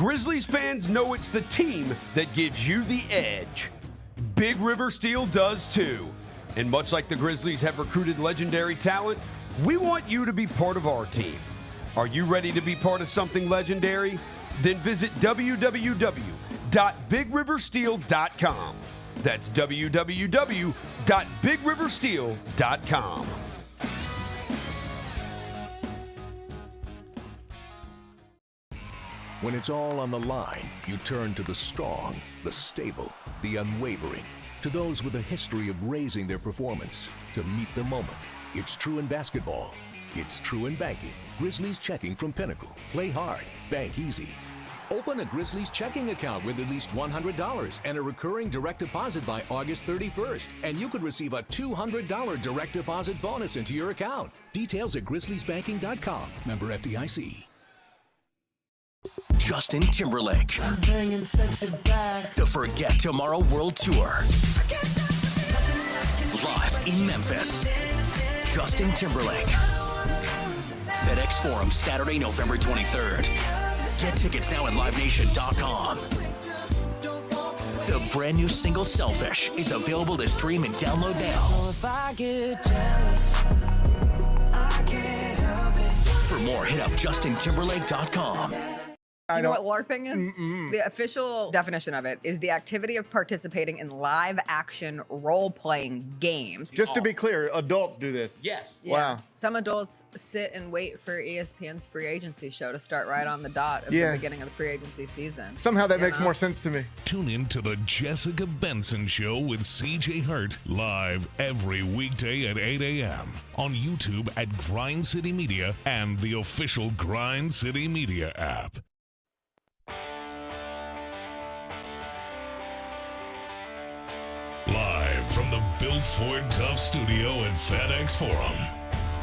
Grizzlies fans know it's the team that gives you the edge. Big River Steel does too. And much like the Grizzlies have recruited legendary talent, we want you to be part of our team. Are you ready to be part of something legendary? Then visit www.bigriversteel.com. That's www.bigriversteel.com. When it's all on the line, you turn to the strong, the stable, the unwavering, to those with a history of raising their performance to meet the moment. It's true in basketball. It's true in banking. Grizzlies Checking from Pinnacle. Play hard. Bank easy. Open a Grizzlies checking account with at least $100 and a recurring direct deposit by August 31st, and you could receive a $200 direct deposit bonus into your account. Details at grizzliesbanking.com. Member FDIC. Justin Timberlake. I'm bringing sexy back. The Forget Tomorrow World Tour. Live in Memphis. Justin Timberlake. FedEx Forum, Saturday, November 23rd. Get tickets now at livenation.com. The brand new single Selfish is available to stream and download now. So if I get jealous, I can't help it. For more, hit up justintimberlake.com. Do you know what LARPing is? The official definition of it is the activity of participating in live-action role-playing games. Just to be clear, adults do this. Yes. Yeah. Wow. Some adults sit and wait for ESPN's free agency show to start right on the dot of the beginning of the free agency season. Somehow that makes more sense to me. Tune in to the Jessica Benson Show with CJ Hurt, live every weekday at 8 a.m. on YouTube at Grind City Media and the official Grind City Media app. Live from the Built Ford Tough studio at FedEx Forum,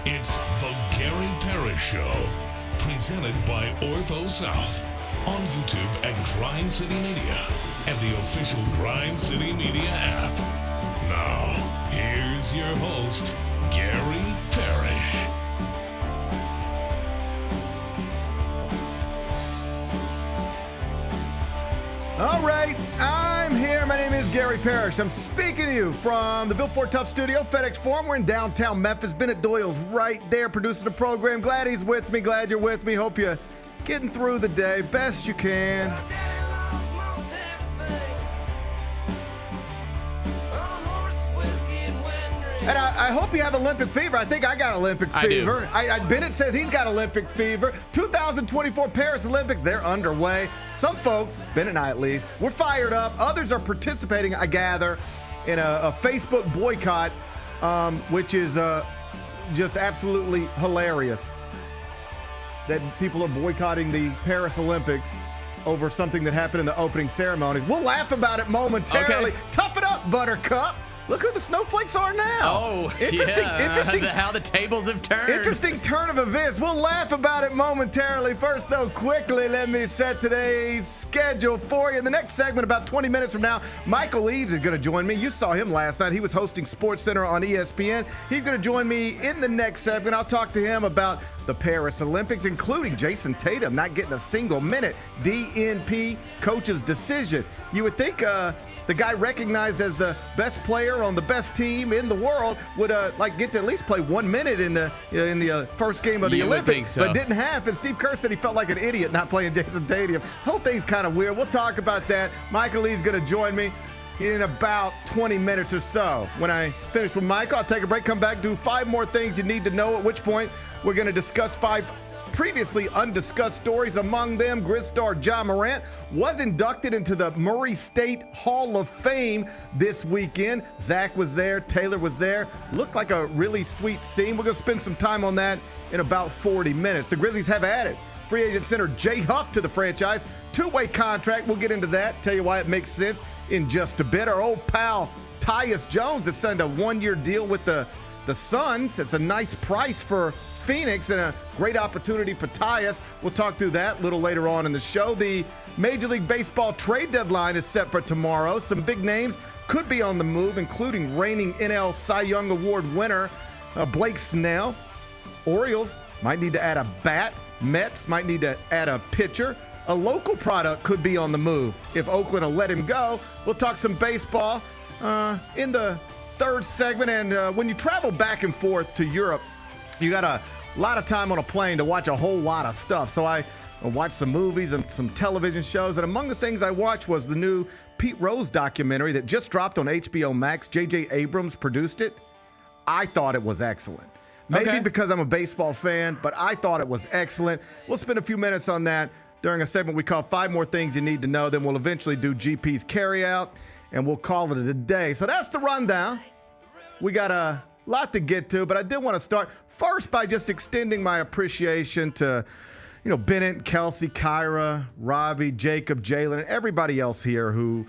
it's the Gary Parrish Show, presented by Ortho South, on YouTube at Grind City Media and the official Grind City Media app. Now, here's your host, Gary Parrish. All right, I'm here. My name is Gary Parrish. I'm speaking to you from the Built Ford Tough studio, FedEx Forum. We're in downtown Memphis. Bennett Doyle's right there producing the program. Glad he's with me. Glad you're with me. Hope you're getting through the day best you can. And I hope you have Olympic fever. I think I got Olympic fever. Bennett says he's got Olympic fever. 2024 Paris Olympics, they're underway. Some folks, Bennett and I at least, we're fired up. Others are participating, I gather, in a Facebook boycott, which is just absolutely hilarious. That people are boycotting the Paris Olympics over something that happened in the opening ceremonies. We'll laugh about it momentarily. Okay. Tough it up, Buttercup. Look who the snowflakes are now. Oh, interesting. How the tables have turned. Interesting turn of events. We'll laugh about it momentarily. First, though, quickly, let me set today's schedule for you. In the next segment, about 20 minutes from now, Michael Eaves is going to join me. You saw him last night. He was hosting SportsCenter on ESPN. He's going to join me in the next segment. I'll talk to him about the Paris Olympics, including Jason Tatum not getting a single minute. DNP coach's decision. You would think the guy recognized as the best player on the best team in the world would get to at least play 1 minute in the first game of the Olympics, but didn't have. And Steve Kerr said he felt like an idiot not playing Jason Tatum. Whole thing's kind of weird. We'll talk about that. Michael Lee's going to join me in about 20 minutes or so. When I finish with Michael, I'll take a break, come back, do 5 more things you need to know, at which point we're going to discuss 5 previously undiscussed stories. Among them, Grizz star Ja Morant was inducted into the Murray State Hall of Fame this weekend. Zach was there. Taylor was there. Looked like a really sweet scene. We're going to spend some time on that in about 40 minutes. The Grizzlies have added free agent center Jay Huff to the franchise. 2-way contract. We'll get into that. Tell you why it makes sense in just a bit. Our old pal Tyus Jones has signed a 1-year deal with the Suns. It's a nice price for Phoenix and a great opportunity for Tyus. We'll talk through that a little later on in the show. The Major League Baseball trade deadline is set for tomorrow. Some big names could be on the move, including reigning NL Cy Young Award winner Blake Snell. Orioles might need to add a bat. Mets might need to add a pitcher. a local product could be on the move if Oakland will let him go. We'll talk some baseball in the third segment. And when you travel back and forth to Europe, you got a lot of time on a plane to watch a whole lot of stuff. So I watched some movies and some television shows. And among the things I watched was the new Pete Rose documentary that just dropped on HBO Max. J.J. Abrams produced it. I thought it was excellent. Maybe because I'm a baseball fan, but I thought it was excellent. We'll spend a few minutes on that during a segment we call 5 More Things You Need to Know. Then we'll eventually do GP's Carryout, and we'll call it a day. So that's the rundown. We got a lot to get to, but I did want to start first by just extending my appreciation to, Bennett, Kelsey, Kyra, Robbie, Jacob, Jalen, and everybody else here who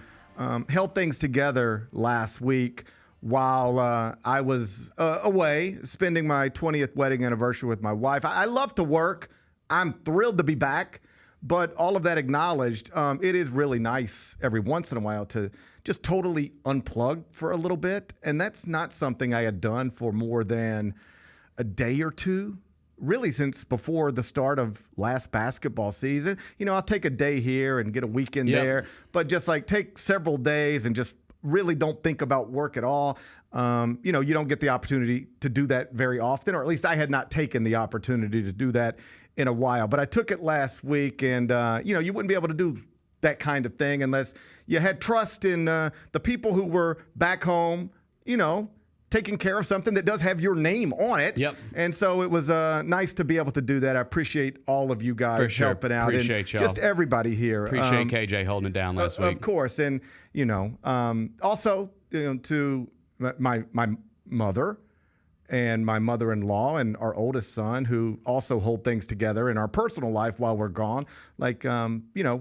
held things together last week while I was away spending my 20th wedding anniversary with my wife. I love to work. I'm thrilled to be back. But all of that acknowledged, it is really nice every once in a while to just totally unplug for a little bit. And that's not something I had done for more than a day or two, really since before the start of last basketball season. I'll take a day here and get a weekend there, but just like take several days and just really don't think about work at all. You don't get the opportunity to do that very often, or at least I had not taken the opportunity to do that in a while. But I took it last week, and, you wouldn't be able to do that kind of thing unless you had trust in the people who were back home, taking care of something that does have your name on it. Yep. And so it was nice to be able to do that. I appreciate all of you guys helping out. Appreciate y'all. Just everybody here. Appreciate KJ holding it down last week. Of course. And, also, to my mother and my mother-in-law and our oldest son, who also hold things together in our personal life while we're gone. Like,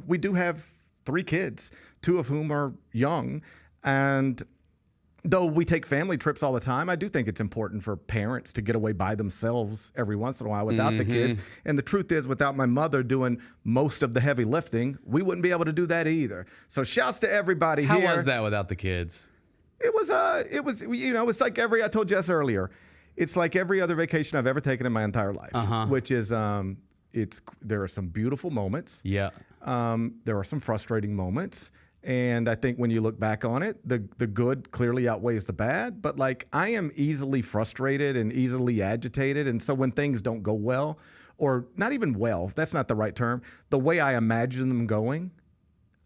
we do have 3 kids, 2 of whom are young. And though we take family trips all the time, I do think it's important for parents to get away by themselves every once in a while without the kids. And the truth is, without my mother doing most of the heavy lifting, we wouldn't be able to do that either. So shouts to everybody here. How was that without the kids? It was, it's like I told Jess earlier, it's like every other vacation I've ever taken in my entire life, which is, there are some beautiful moments. Yeah. There are some frustrating moments. And I think when you look back on it, the good clearly outweighs the bad. But like, I am easily frustrated and easily agitated. And so when things don't go well, or not even well, that's not the right term, the way I imagine them going,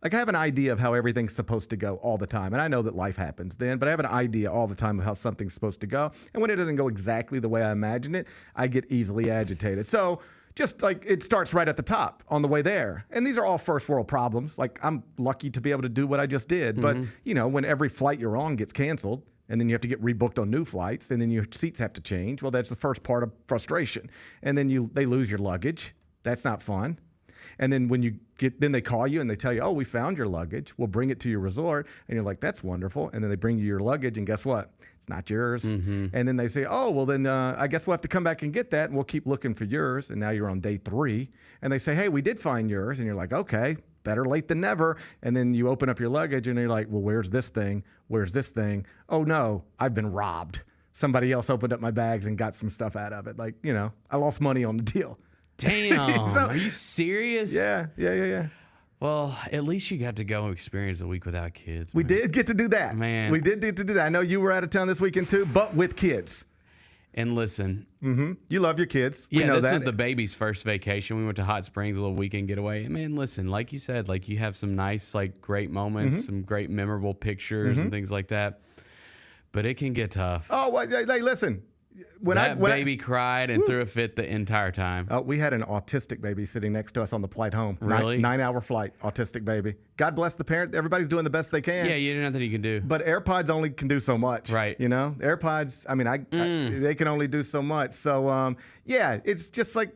like I have an idea of how everything's supposed to go all the time. And I know that life happens then, but I have an idea all the time of how something's supposed to go. And when it doesn't go exactly the way I imagine it, I get easily agitated. So just like it starts right at the top on the way there. And these are all first world problems. Like I'm lucky to be able to do what I just did. But, when every flight you're on gets canceled and then you have to get rebooked on new flights and then your seats have to change, well, that's the first part of frustration. And then they lose your luggage. That's not fun. And then when then they call you and they tell you, oh, we found your luggage. We'll bring it to your resort. And you're like, that's wonderful. And then they bring you your luggage and guess what? It's not yours. And then they say, oh, well, then I guess we'll have to come back and get that. And we'll keep looking for yours. And now you're on day 3. And they say, hey, we did find yours. And you're like, okay, better late than never. And then you open up your luggage and you're like, well, where's this thing? Where's this thing? Oh, no, I've been robbed. Somebody else opened up my bags and got some stuff out of it. Like, I lost money on the deal. Damn. Are you serious? Yeah. Well, at least you got to go experience a week without kids. We did get to do that. Man. We did get to do that. I know you were out of town this weekend too, but with kids. And listen. You love your kids. Yeah, we know this that. was the baby's first vacation. We went to Hot Springs, a little weekend getaway. And man, listen, like you said, like you have some nice, like great moments, some great memorable pictures and things like that. But it can get tough. Oh, well, hey, listen. When baby cried and threw a fit the entire time. We had an autistic baby sitting next to us on the flight home. Really? 9-hour flight, autistic baby. God bless the parent. Everybody's doing the best they can. Yeah, you nothing you can do. But AirPods only can do so much. Right. AirPods, they can only do so much. So, it's just like,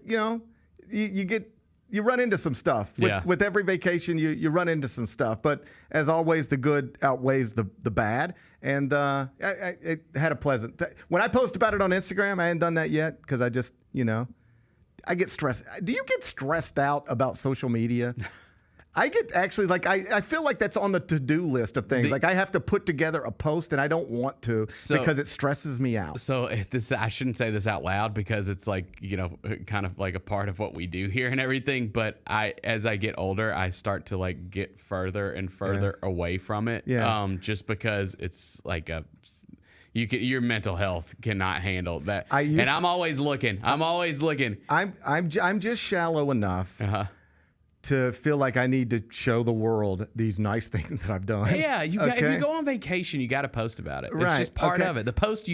you run into some stuff. With every vacation, you run into some stuff. But as always, the good outweighs the bad. And I had a pleasant when I post about it on Instagram, I hadn't done that yet because I just, I get stressed. Do you get stressed out about social media? I get actually like I feel like that's on the to-do list of things. Like I have to put together a post and I don't want to because it stresses me out. So I shouldn't say this out loud because it's like, kind of like a part of what we do here and everything. But as I get older, I start to like get further and further away from it. Yeah. Just because it's like your mental health cannot handle that. I'm always looking. I'm just shallow enough to feel like I need to show the world these nice things that I've done. Yeah, if you go on vacation, you got to post about it. It's just part of it. The post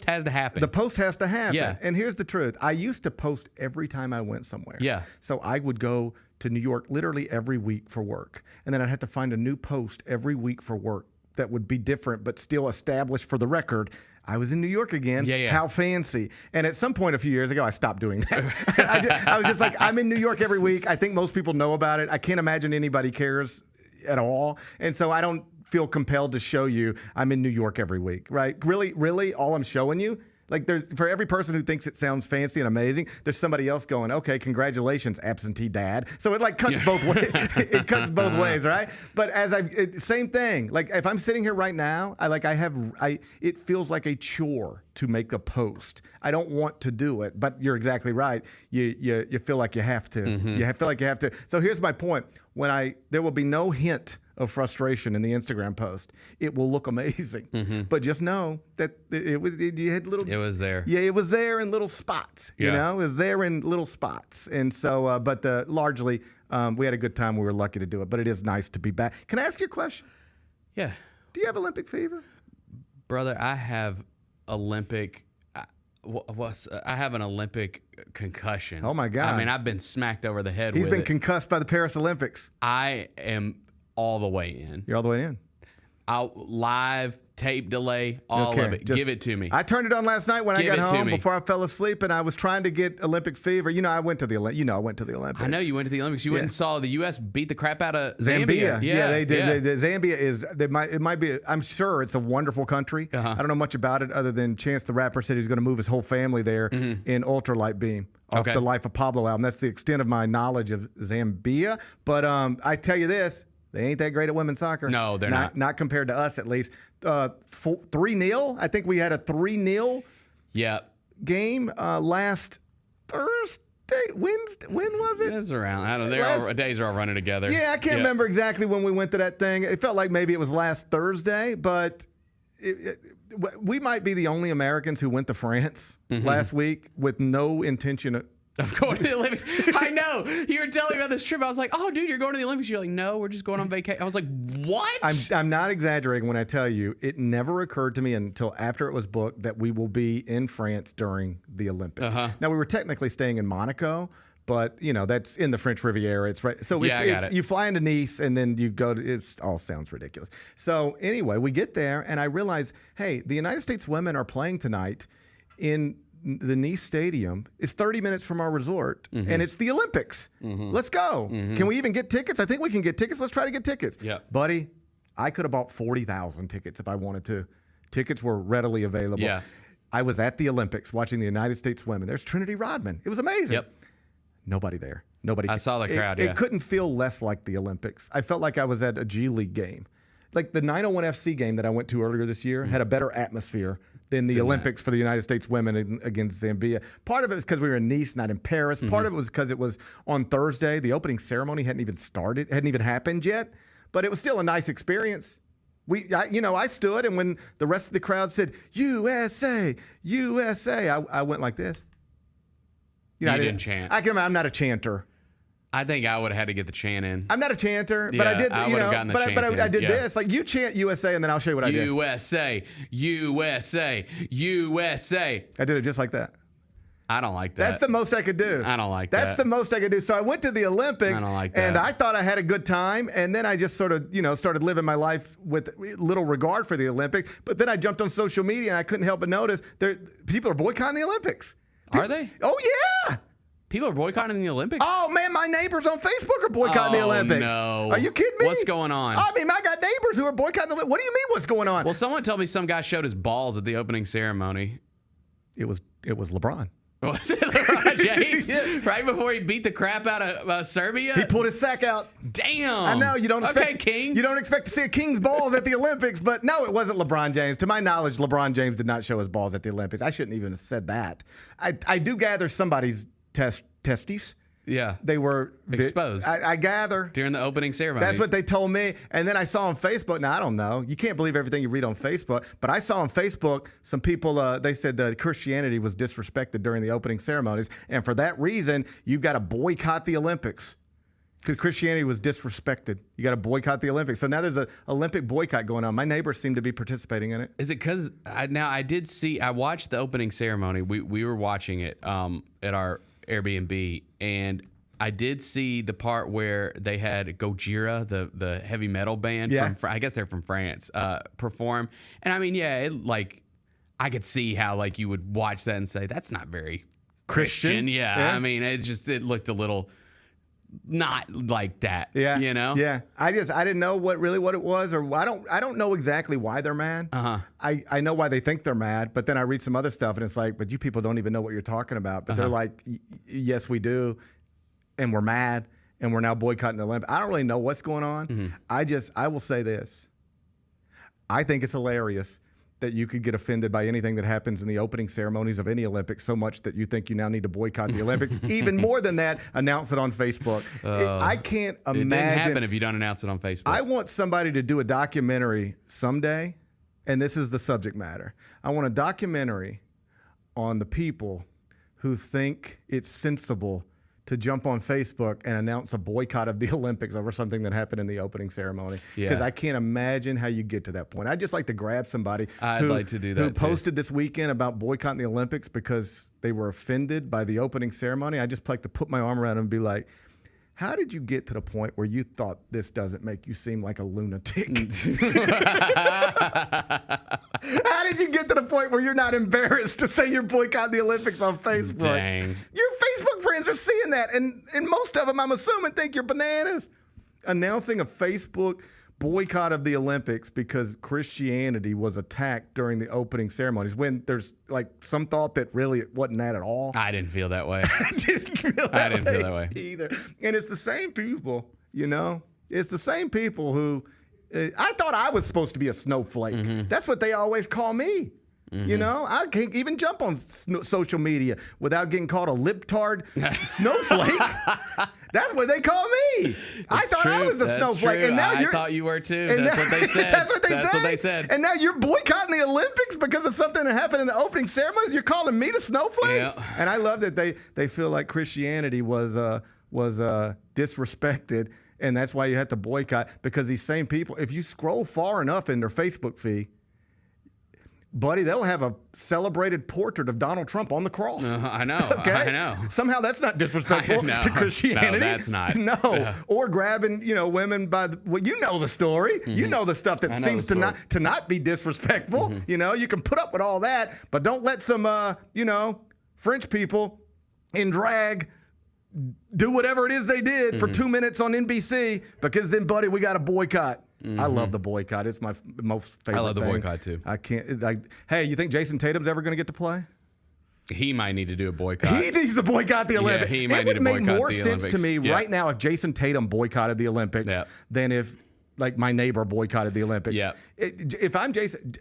has to happen. The post has to happen. Yeah. And here's the truth. I used to post every time I went somewhere. Yeah. So I would go to New York literally every week for work. And then I'd have to find a new post every week for work that would be different but still established for the record. I was in New York again. Yeah. How fancy. And at some point a few years ago, I stopped doing that. I was just like, I'm in New York every week. I think most people know about it. I can't imagine anybody cares at all. And so I don't feel compelled to show you I'm in New York every week, right? Really, all I'm showing you, like for every person who thinks it sounds fancy and amazing, there's somebody else going, okay, congratulations, absentee dad. So it like cuts both ways. It cuts both ways, right? But same thing. Like if I'm sitting here right now, it feels like a chore to make a post. I don't want to do it, but you're exactly right. You feel like you have to. Mm-hmm. You feel like you have to. So here's my point. There will be no hint of frustration in the Instagram post. It will look amazing, but just know that you had little. It was there. Yeah, it was there in little spots. Yeah. It was there in little spots, and so. But largely, we had a good time. We were lucky to do it. But it is nice to be back. Can I ask you a question? Yeah. Do you have Olympic fever, brother? I have Olympic. I have an Olympic concussion. Oh my God! I mean, I've been smacked over the head. He's with been it. concussed by the Paris Olympics. I am all the way in. You're all the way in. Live tape delay, all of it. Give it to me. I turned it on last night when I got home before I fell asleep, and I was trying to get Olympic fever. I went to the Olympics. I know you went to the Olympics. You went and saw the U.S. beat the crap out of Zambia. Zambia. Yeah, they did. Zambia is. It might be. I'm sure it's a wonderful country. I don't know much about it other than Chance the Rapper said he's going to move his whole family there in Ultralight Beam off the Life of Pablo album. That's the extent of my knowledge of Zambia. But I tell you this. They ain't that great at women's soccer. No, they're not. Not compared to us, at least. 3-0. I think we had a 3-0 game last Thursday, Wednesday. When was it? It's around. I don't know. Days are all running together. Yeah, I can't remember exactly when we went to that thing. It felt like maybe it was last Thursday, but we might be the only Americans who went to France last week with no intention of going to the Olympics. I know. You were telling me about this trip. I was like, oh, dude, you're going to the Olympics. You're like, no, we're just going on vacation. I was like, what? I'm not exaggerating when I tell you it never occurred to me until after it was booked that we will be in France during the Olympics. Now, we were technically staying in Monaco, but, that's in the French Riviera. It's right. So you fly into Nice and then you go to, it all sounds ridiculous. So anyway, we get there and I realize, hey, the United States women are playing tonight in the Nice Stadium. Is 30 minutes from our resort, and it's the Olympics. Let's go. Can we even get tickets? I think we can get tickets. Let's try to get tickets. Yeah. Buddy, I could have bought 40,000 tickets if I wanted to. Tickets were readily available. Yeah. I was at the Olympics watching the United States women. There's Trinity Rodman. It was amazing. Yep. Nobody there. Nobody. I saw the crowd, It couldn't feel less like the Olympics. I felt like I was at a G League game. Like the 901 FC game that I went to earlier this year had a better atmosphere than the Olympics for the United States women against Zambia. Part of it was because we were in Nice, not in Paris. Part of it was because it was on Thursday. The opening ceremony hadn't even started, hadn't even happened yet. But it was still a nice experience. I stood, and when the rest of the crowd said, USA, USA, I went like this. You didn't chant. I'm not a chanter. I think I would have had to get the chant in. I'm not a chanter, but I did. I would have gotten the chant I did in. this. Like you chant USA, and then I'll show you what I did. USA, USA, USA. I did it just like that. I don't like that. That's the most I could do. I don't like that. That's the most I could do. So I went to the Olympics, I don't like that. and I thought I had a good time, and then I just sort of, started living my life with little regard for the Olympics. But then I jumped on social media, and I couldn't help but notice people are boycotting the Olympics. Are they? Oh yeah. People are boycotting the Olympics? Oh, man, my neighbors on Facebook are boycotting the Olympics. No. Are you kidding me? What's going on? I mean, I got neighbors who are boycotting the Olympics. What do you mean what's going on? Well, someone told me some guy showed his balls at the opening ceremony. It was LeBron. Was it LeBron James? Right before he beat the crap out of Serbia? He pulled his sack out. Damn. I know you don't expect King. You don't expect to see a king's balls at the Olympics, but no, it wasn't LeBron James. To my knowledge, LeBron James did not show his balls at the Olympics. I shouldn't even have said that. I do gather somebody's testes. Yeah. They were exposed. I gather. During the opening ceremony. That's what they told me. And then I saw on Facebook. Now, I don't know. You can't believe everything you read on Facebook. But I saw on Facebook some people, they said that Christianity was disrespected during the opening ceremonies. And for that reason, you've got to boycott the Olympics. Because Christianity was disrespected. You got to boycott the Olympics. So now there's an Olympic boycott going on. My neighbors seem to be participating in it. Is it because I watched the opening ceremony. We were watching it at our Airbnb, and I did see the part where they had Gojira, the heavy metal band from I guess they're from France, perform. And I mean, I could see how you would watch that and say that's not very Christian. Yeah. I mean, it looked a little not like that. Yeah. You know? Yeah. I didn't know what it was, or I don't know exactly why they're mad. I know why they think they're mad, but then I read some other stuff and it's like, but you people don't even know what you're talking about. But they're like, yes, we do. And we're mad and we're now boycotting the Olympics. I don't really know what's going on. I will say this. I think it's hilarious that you could get offended by anything that happens in the opening ceremonies of any Olympics so much that you think you now need to boycott the Olympics. Even more than that, announce it on Facebook. I can't imagine. It didn't happen if you don't announce it on Facebook. I want somebody to do a documentary someday, and this is the subject matter. I want a documentary on the people who think it's sensible to jump on Facebook and announce a boycott of the Olympics over something that happened in the opening ceremony. Because I can't imagine how you get to that point. I'd just like to grab somebody who posted this weekend about boycotting the Olympics because they were offended by the opening ceremony. I just like to put my arm around them and be like, how did you get to the point where you thought this doesn't make you seem like a lunatic? How did you get to the point where you're not embarrassed to say you're boycotting the Olympics on Facebook? Dang. Your Facebook friends are seeing that, and most of them, I'm assuming, think you're bananas. Announcing a Facebook boycott of the Olympics because Christianity was attacked during the opening ceremonies, when there's some thought that really it wasn't that at all. I didn't feel that way. I didn't feel that way either. And it's the same people, It's the same people who I thought I was supposed to be a snowflake. That's what they always call me. I can't even jump on social media without getting called a libtard snowflake. That's what they call me. I thought I was a snowflake. True. And now I thought you were too. That's what they said. That's what they said. And now you're boycotting the Olympics because of something that happened in the opening ceremonies? You're calling me the snowflake? Yeah. And I love that they feel like Christianity was disrespected, and that's why you had to boycott, because these same people, if you scroll far enough in their Facebook feed, buddy, they'll have a celebrated portrait of Donald Trump on the cross. I know. Okay? I know. Somehow that's not disrespectful to Christianity. No, that's not. No. Yeah. Or grabbing, women by the, well, you know the story. You know the stuff that seems to not be disrespectful. You can put up with all that, but don't let some, French people in drag do whatever it is they did for 2 minutes on NBC, because then, buddy, we got to boycott. I love the boycott. It's my most favorite thing. I love the boycott, too. I can't. Hey, you think Jason Tatum's ever going to get to play? He might need to do a boycott. He needs to boycott the Olympics. Yeah, he might need to boycott the Olympics. It would make more sense to me right now if Jason Tatum boycotted the Olympics than if, my neighbor boycotted the Olympics. Yeah. If I'm Jason,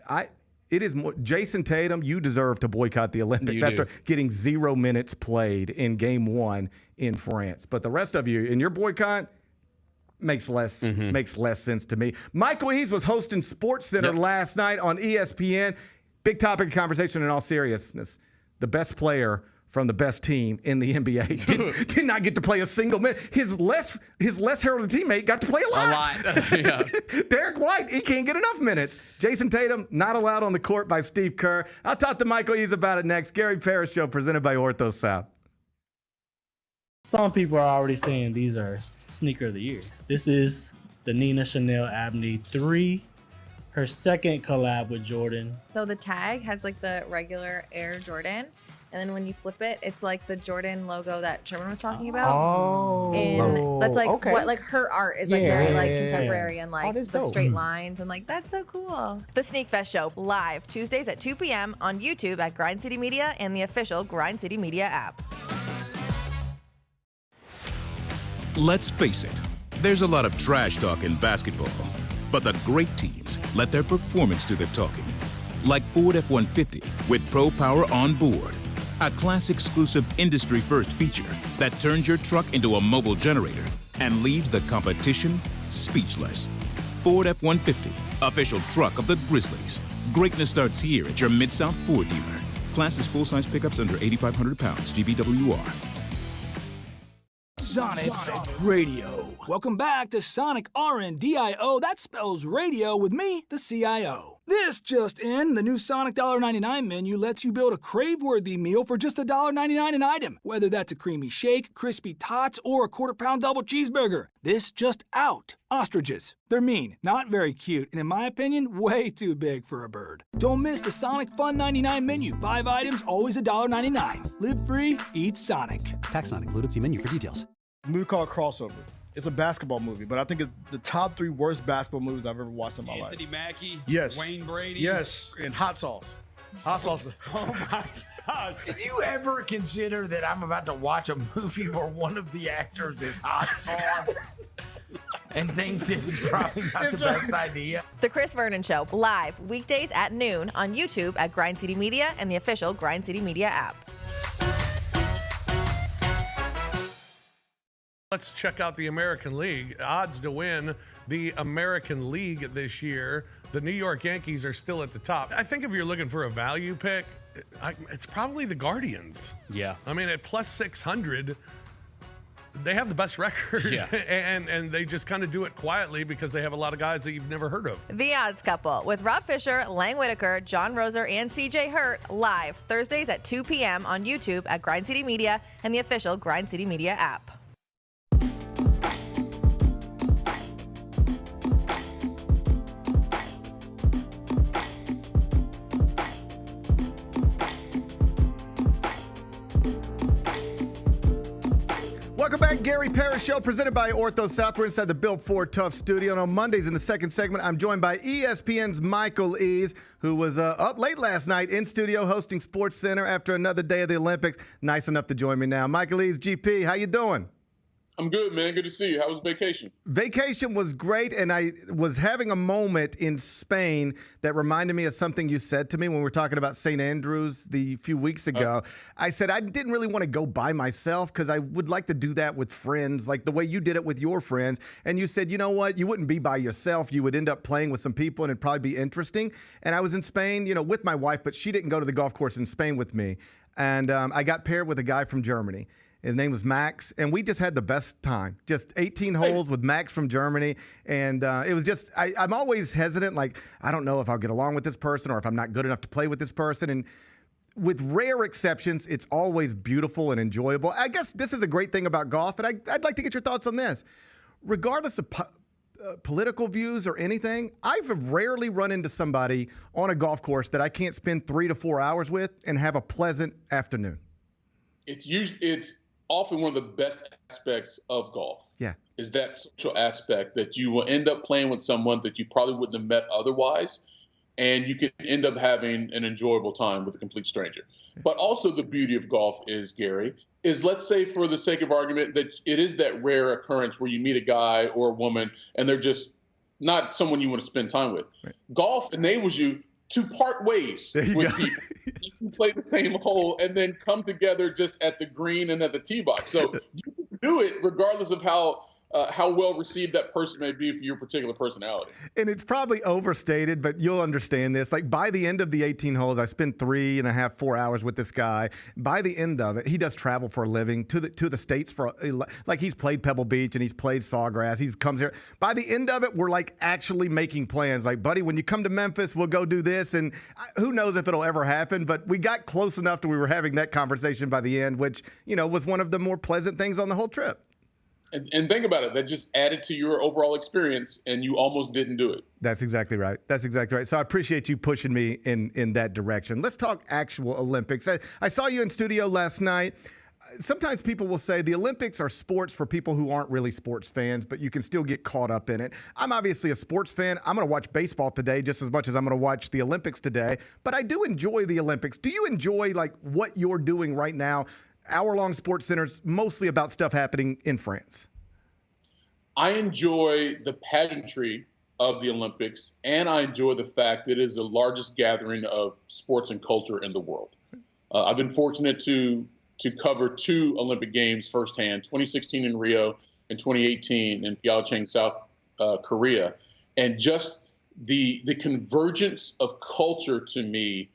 it is more, Jason Tatum, you deserve to boycott the Olympics after getting 0 minutes played in Game 1 in France. But the rest of you, in your boycott, makes less sense to me. Michael Eaves was hosting SportsCenter last night on ESPN. Big topic of conversation in all seriousness. The best player from the best team in the NBA did not get to play a single minute. His less heralded teammate got to play a lot. Derek White, he can't get enough minutes. Jason Tatum, not allowed on the court by Steve Kerr. I'll talk to Michael Eaves about it next. Gary Parrish Show, presented by Ortho South. Some people are already saying these are sneaker of the year. This is the Nina Chanel Abney 3, her second collab with Jordan. So the tag has the regular Air Jordan, and then when you flip it, it's like the Jordan logo that Sherman was talking about. Oh, And that's like okay. what like her art is like very like contemporary and like that's the dope. straight lines and like that's so cool. The Sneak Fest Show live Tuesdays at 2 p.m. on YouTube at Grind City Media and the official Grind City Media app. Let's face it, there's a lot of trash talk in basketball, but the great teams let their performance do the talking. Like Ford F-150 with Pro Power on board, a class-exclusive industry-first feature that turns your truck into a mobile generator and leaves the competition speechless. Ford F-150, official truck of the Grizzlies. Greatness starts here at your Mid-South Ford dealer. Class is full-size pickups under 8,500 pounds, GBWR. Sonic Radio. Welcome back to Sonic RNDIO. That spells radio with me, the CIO. This just in, the new Sonic $1.99 menu lets you build a crave-worthy meal for just $1.99 an item, whether that's a creamy shake, crispy tots, or a quarter-pound double cheeseburger. This just out. Ostriches. They're mean, not very cute, and in my opinion, way too big for a bird. Don't miss the Sonic Fun 99 menu. 5 items, always $1.99. Live free, eat Sonic. Tax not included. See menu for details. Movie called Crossover. It's a basketball movie, but I think it's the top 3 worst basketball movies I've ever watched in my life. Anthony Mackie, Yes. Wayne Brady. Yes, and hot sauce. Hot sauce. Oh my God. Did you ever consider that I'm about to watch a movie where one of the actors is hot sauce and think this is probably not the best idea? The Chris Vernon Show live weekdays at noon on YouTube at Grind City Media and the official Grind City Media app. Let's check out the American League. Odds to win the American League this year. The New York Yankees are still at the top. I think if you're looking for a value pick, it's probably the Guardians. Yeah. I mean, at plus 600, they have the best record. Yeah. and they just kind of do it quietly because they have a lot of guys that you've never heard of. The Odds Couple with Rob Fisher, Lang Whitaker, John Roser, and CJ Hurt live Thursdays at 2 p.m. on YouTube at Grind City Media and the official Grind City Media app. Welcome back, Gary Parrish Show, presented by Ortho South. We're inside the Built Ford Tough studio. And on Mondays in the second segment, I'm joined by ESPN's Michael Eaves, who was up late last night in studio hosting Sports Center after another day of the Olympics. Nice enough to join me now. Michael Eaves, GP, how you doing? I'm good, man. Good to see you. How was vacation? Vacation was great, and I was having a moment in Spain that reminded me of something you said to me when we were talking about St. Andrews the few weeks ago. I said I didn't really want to go by myself because I would like to do that with friends, like the way you did it with your friends. And you said, you know what? You wouldn't be by yourself. You would end up playing with some people, and it'd probably be interesting. And I was in Spain, with my wife, but she didn't go to the golf course in Spain with me. And I got paired with a guy from Germany. His name was Max, and we just had the best time. Just 18 holes with Max from Germany, and it was just, I'm always hesitant, like, I don't know if I'll get along with this person or if I'm not good enough to play with this person, and with rare exceptions, it's always beautiful and enjoyable. I guess this is a great thing about golf, and I'd like to get your thoughts on this. Regardless of political views or anything, I've rarely run into somebody on a golf course that I can't spend 3 to 4 hours with and have a pleasant afternoon. It's often one of the best aspects of golf. Yeah. Is that social aspect that you will end up playing with someone that you probably wouldn't have met otherwise, and you could end up having an enjoyable time with a complete stranger. But also the beauty of golf is, Gary, is let's say for the sake of argument that it is that rare occurrence where you meet a guy or a woman and they're just not someone you want to spend time with. Right. Golf enables you to part ways with people. You can play the same hole and then come together just at the green and at the tee box. So you can do it regardless of how well received that person may be for your particular personality. And it's probably overstated, but you'll understand this. Like by the end of the 18 holes, I spent 3.5, 4 hours with this guy. By the end of it, he does travel for a living to the States for like he's played Pebble Beach and he's played Sawgrass. He comes here. By the end of it, we're like actually making plans. Like, buddy, when you come to Memphis, we'll go do this. And who knows if it'll ever happen, but we got close enough that we were having that conversation by the end, which, was one of the more pleasant things on the whole trip. And think about it. That just added to your overall experience, and you almost didn't do it. That's exactly right. That's exactly right. So I appreciate you pushing me in that direction. Let's talk actual Olympics. I saw you in studio last night. Sometimes people will say the Olympics are sports for people who aren't really sports fans, but you can still get caught up in it. I'm obviously a sports fan. I'm going to watch baseball today just as much as I'm going to watch the Olympics today. But I do enjoy the Olympics. Do you enjoy like what you're doing right now? Hour-long sports centers, mostly about stuff happening in France. I enjoy the pageantry of the Olympics, and I enjoy the fact that it is the largest gathering of sports and culture in the world. I've been fortunate to cover 2 Olympic Games firsthand, 2016 in Rio and 2018 in Pyeongchang, South Korea. And just the convergence of culture to me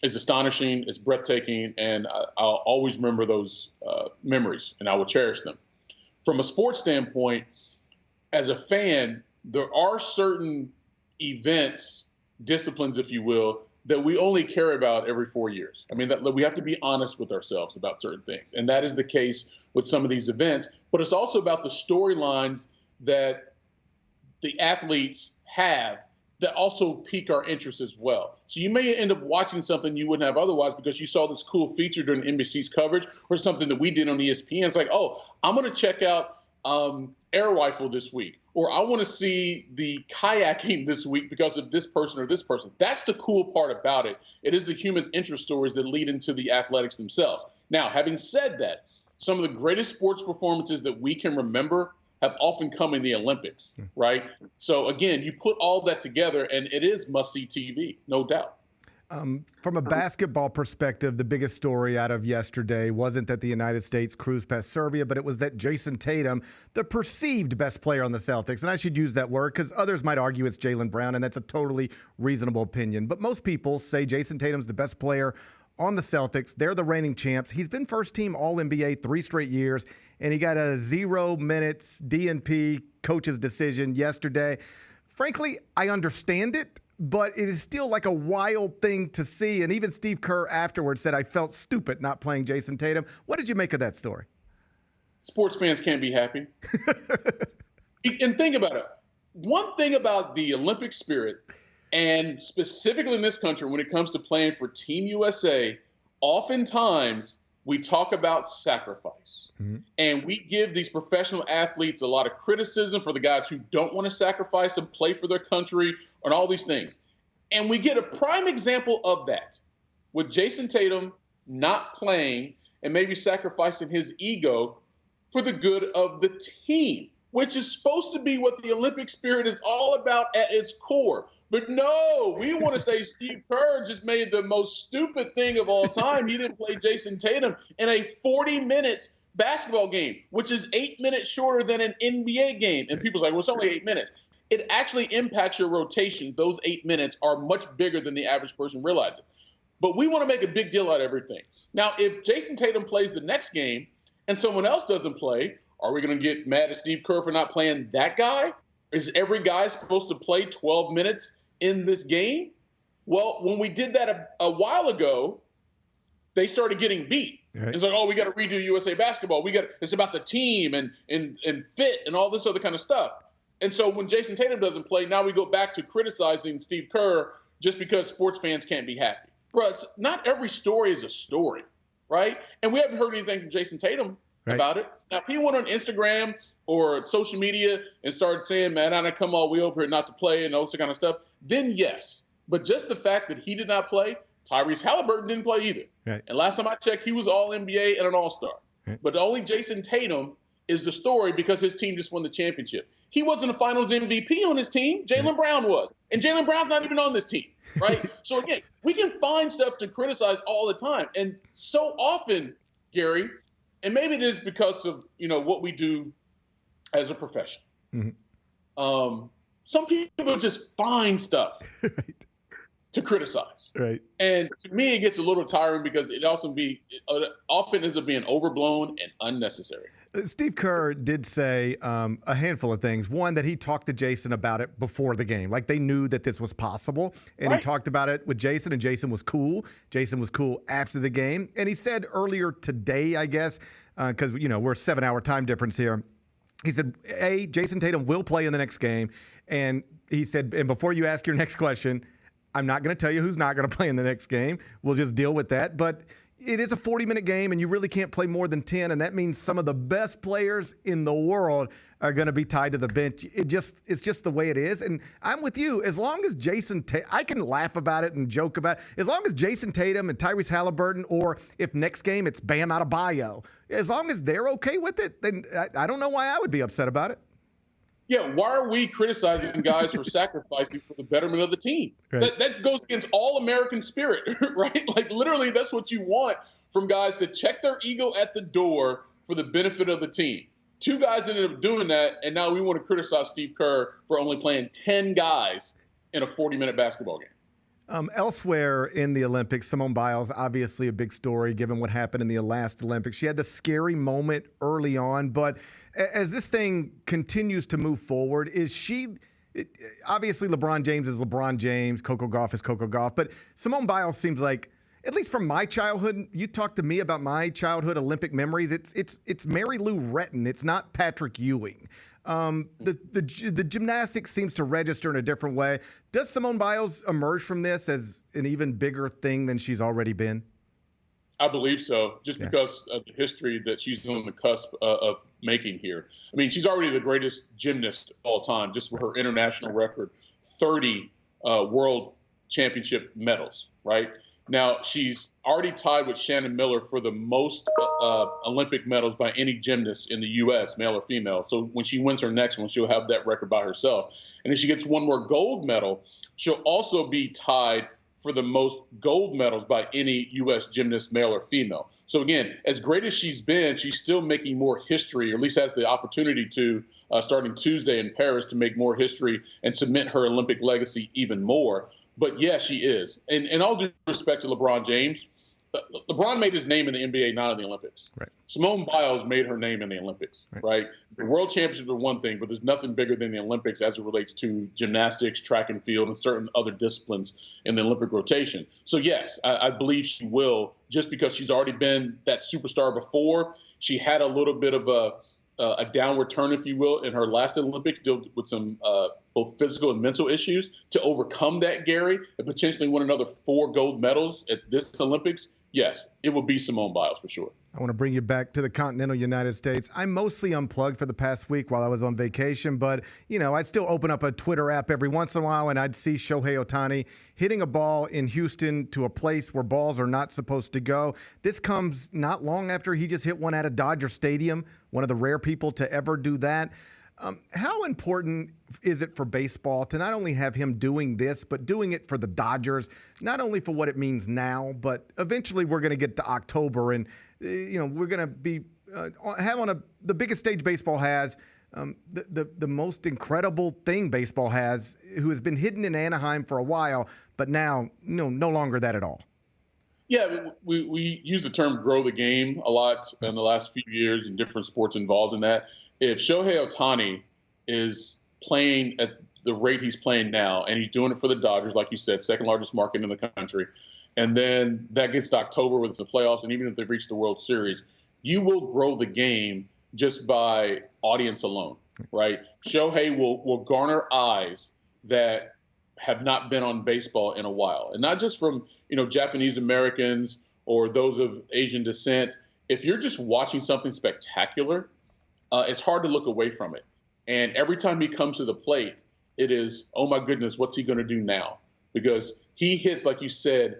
is astonishing, it's breathtaking, and I'll always remember those memories, and I will cherish them. From a sports standpoint, as a fan, there are certain events, disciplines, if you will, that we only care about every 4 years. I mean, that we have to be honest with ourselves about certain things, and that is the case with some of these events. But it's also about the storylines that the athletes have that also pique our interest as well. So you may end up watching something you wouldn't have otherwise because you saw this cool feature during NBC's coverage or something that we did on ESPN. It's like, oh, I'm going to check out air rifle this week, or I want to see the kayaking this week because of this person or this person. That's the cool part about it. It is the human interest stories that lead into the athletics themselves. Now, having said that, some of the greatest sports performances that we can remember have often come in the Olympics, right? So again, you put all that together and it is must-see TV, no doubt. From a basketball perspective, the biggest story out of yesterday wasn't that the United States cruised past Serbia, but it was that Jason Tatum, the perceived best player on the Celtics, and I should use that word because others might argue it's Jaylen Brown, and that's a totally reasonable opinion. But most people say Jason Tatum's the best player on the Celtics. They're the reigning champs. He's been first-team All-NBA 3 straight years, and he got a 0 minutes DNP coach's decision yesterday. Frankly, I understand it, but it is still like a wild thing to see. And even Steve Kerr afterwards said, I felt stupid not playing Jason Tatum. What did you make of that story? Sports fans can't be happy. And think about it. One thing about the Olympic spirit, and specifically in this country, when it comes to playing for Team USA, oftentimes we talk about sacrifice. Mm-hmm. And we give these professional athletes a lot of criticism for the guys who don't want to sacrifice and play for their country and all these things. And we get a prime example of that with Jason Tatum not playing and maybe sacrificing his ego for the good of the team, which is supposed to be what the Olympic spirit is all about at its core. But no, we want to say Steve Kerr just made the most stupid thing of all time. He didn't play Jason Tatum in a 40-minute basketball game, which is 8 minutes shorter than an NBA game. And people's like, well, it's only 8 minutes. It actually impacts your rotation. Those 8 minutes are much bigger than the average person realizes. But we want to make a big deal out of everything. Now, if Jason Tatum plays the next game and someone else doesn't play, are we going to get mad at Steve Kerr for not playing that guy? Is every guy supposed to play 12 minutes in this game? Well, when we did that a while ago, they started getting beat. Right. It's like, oh, we got to redo USA basketball. It's about the team and fit and all this other kind of stuff. And so when Jason Tatum doesn't play, now we go back to criticizing Steve Kerr just because sports fans can't be happy. Bro, not every story is a story, right? And we haven't heard anything from Jason Tatum about it. Now, if he went on Instagram or social media and started saying, man, I come all the way over here not to play and all this kind of stuff, then yes. But just the fact that he did not play, Tyrese Halliburton didn't play either. Right. And last time I checked, he was All-NBA and an All-Star. Right. But only Jason Tatum is the story because his team just won the championship. He wasn't a finals MVP on his team. Jaylen Brown was. And Jaylen Brown's not even on this team, right? So, again, we can find stuff to criticize all the time. And so often, Gary, and maybe it is because of, what we do as a profession. Mm-hmm. Some people just find stuff to criticize. Right. And to me, it gets a little tiring because it often ends up being overblown and unnecessary. Steve Kerr did say a handful of things. One, that he talked to Jason about it before the game. Like, they knew that this was possible. And he talked about it with Jason, and Jason was cool. Jason was cool after the game. And he said earlier today, I guess, because, we're a 7-hour time difference here. He said, Jason Tatum will play in the next game. And he said, and before you ask your next question, I'm not going to tell you who's not going to play in the next game. We'll just deal with that. But it is a 40-minute game, and you really can't play more than 10, and that means some of the best players in the world are going to be tied to the bench. It's just the way it is, and I'm with you. As long as I can laugh about it and joke about it. As long as Jason Tatum and Tyrese Halliburton, or if next game it's Bam Adebayo, as long as they're okay with it, then I don't know why I would be upset about it. Yeah, why are we criticizing guys for sacrificing for the betterment of the team? Right. That goes against all American spirit, right? Like, literally, that's what you want from guys to check their ego at the door for the benefit of the team. 2 guys ended up doing that, and now we want to criticize Steve Kerr for only playing 10 guys in a 40-minute basketball game. Elsewhere in the Olympics, Simone Biles, obviously a big story given what happened in the last Olympics. She had the scary moment early on, but as this thing continues to move forward, obviously LeBron James is LeBron James, Coco Gauff is Coco Gauff, but Simone Biles seems like, at least from my childhood, you talk to me about my childhood Olympic memories, it's Mary Lou Retton, it's not Patrick Ewing. The gymnastics seems to register in a different way. Does Simone Biles emerge from this as an even bigger thing than she's already been? I believe so, just because of the history that she's on the cusp of making here. I mean, she's already the greatest gymnast of all time, just with her international record, 30 world championship medals, right? Now, she's already tied with Shannon Miller for the most Olympic medals by any gymnast in the U.S., male or female. So when she wins her next one, she'll have that record by herself. And if she gets one more gold medal, she'll also be tied for the most gold medals by any U.S. gymnast, male or female. So again, as great as she's been, she's still making more history, or at least has the opportunity to, starting Tuesday in Paris, to make more history and cement her Olympic legacy even more. But yeah, she is. And all due respect to LeBron James, LeBron made his name in the NBA, not in the Olympics. Right. Simone Biles made her name in the Olympics, right? The World Championships are one thing, but there's nothing bigger than the Olympics as it relates to gymnastics, track and field, and certain other disciplines in the Olympic rotation. So yes, I believe she will, just because she's already been that superstar before. She had a little bit of a downward turn, if you will, in her last Olympics, dealt with some both physical and mental issues. To overcome that, Gary, and potentially win another 4 gold medals at this Olympics, yes, it will be Simone Biles for sure. I want to bring you back to the continental United States. I'm mostly unplugged for the past week while I was on vacation, but, I'd still open up a Twitter app every once in a while, and I'd see Shohei Ohtani hitting a ball in Houston to a place where balls are not supposed to go. This comes not long after he just hit one at a Dodger Stadium, one of the rare people to ever do that. How important is it for baseball to not only have him doing this, but doing it for the Dodgers, not only for what it means now, but eventually we're going to get to October and, we're going to be having the biggest stage baseball has, the most incredible thing baseball has, who has been hidden in Anaheim for a while, but now no longer that at all. Yeah, we use the term grow the game a lot in the last few years and different sports involved in that. If Shohei Ohtani is playing at the rate he's playing now, and he's doing it for the Dodgers, like you said, second largest market in the country, and then that gets to October with the playoffs, and even if they reach the World Series, you will grow the game just by audience alone, right? Shohei will garner eyes that have not been on baseball in a while, and not just from Japanese Americans or those of Asian descent. If you're just watching something spectacular, it's hard to look away from it. And every time he comes to the plate, it is, oh my goodness, what's he going to do now? Because he hits, like you said,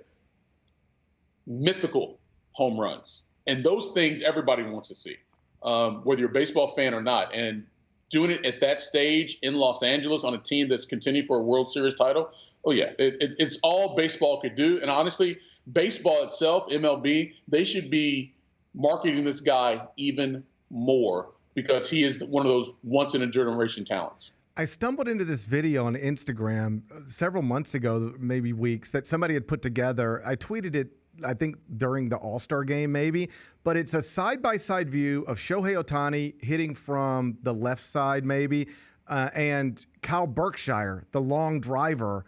mythical home runs. And those things everybody wants to see, whether you're a baseball fan or not. And doing it at that stage in Los Angeles on a team that's contending for a World Series title, oh yeah, it's all baseball could do. And honestly, baseball itself, MLB, they should be marketing this guy even more, because he is one of those once-in-a-generation talents. I stumbled into this video on Instagram several months ago, maybe weeks, that somebody had put together. I tweeted it I think during the All-Star game maybe, but it's a side-by-side view of Shohei Ohtani hitting from the left side maybe, and Kyle Berkshire, the long driver,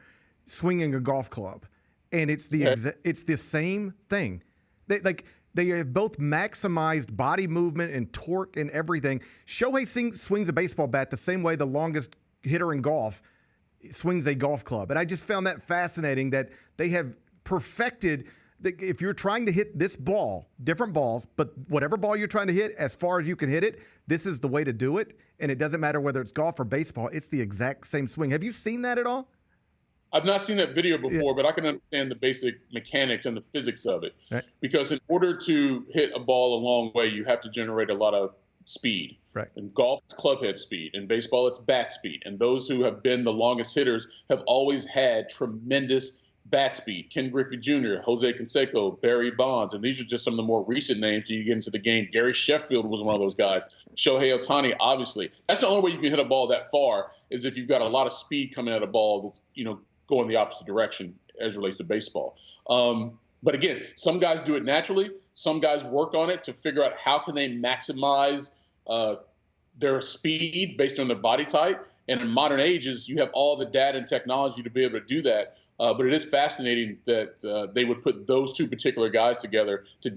swinging a golf club. And it's it's the same thing. They have both maximized body movement and torque and everything. Shohei swings a baseball bat the same way the longest hitter in golf swings a golf club. And I just found that fascinating that they have perfected if you're trying to hit this ball, different balls, but whatever ball you're trying to hit, as far as you can hit it, this is the way to do it. And it doesn't matter whether it's golf or baseball. It's the exact same swing. Have you seen that at all? I've not seen that video before, but I can understand the basic mechanics and the physics of it. Right. Because in order to hit a ball a long way, you have to generate a lot of speed. Right. In golf, it's club head speed. In baseball, it's bat speed. And those who have been the longest hitters have always had tremendous bat speed. Ken Griffey Jr., Jose Canseco, Barry Bonds, and these are just some of the more recent names you get into the game. Gary Sheffield was one of those guys. Shohei Ohtani, obviously. That's the only way you can hit a ball that far is if you've got a lot of speed coming at a ball that's, going the opposite direction as relates to baseball. But again, some guys do it naturally. Some guys work on it to figure out how can they maximize their speed based on their body type. And in modern ages, you have all the data and technology to be able to do that. But it is fascinating that they would put those two particular guys together to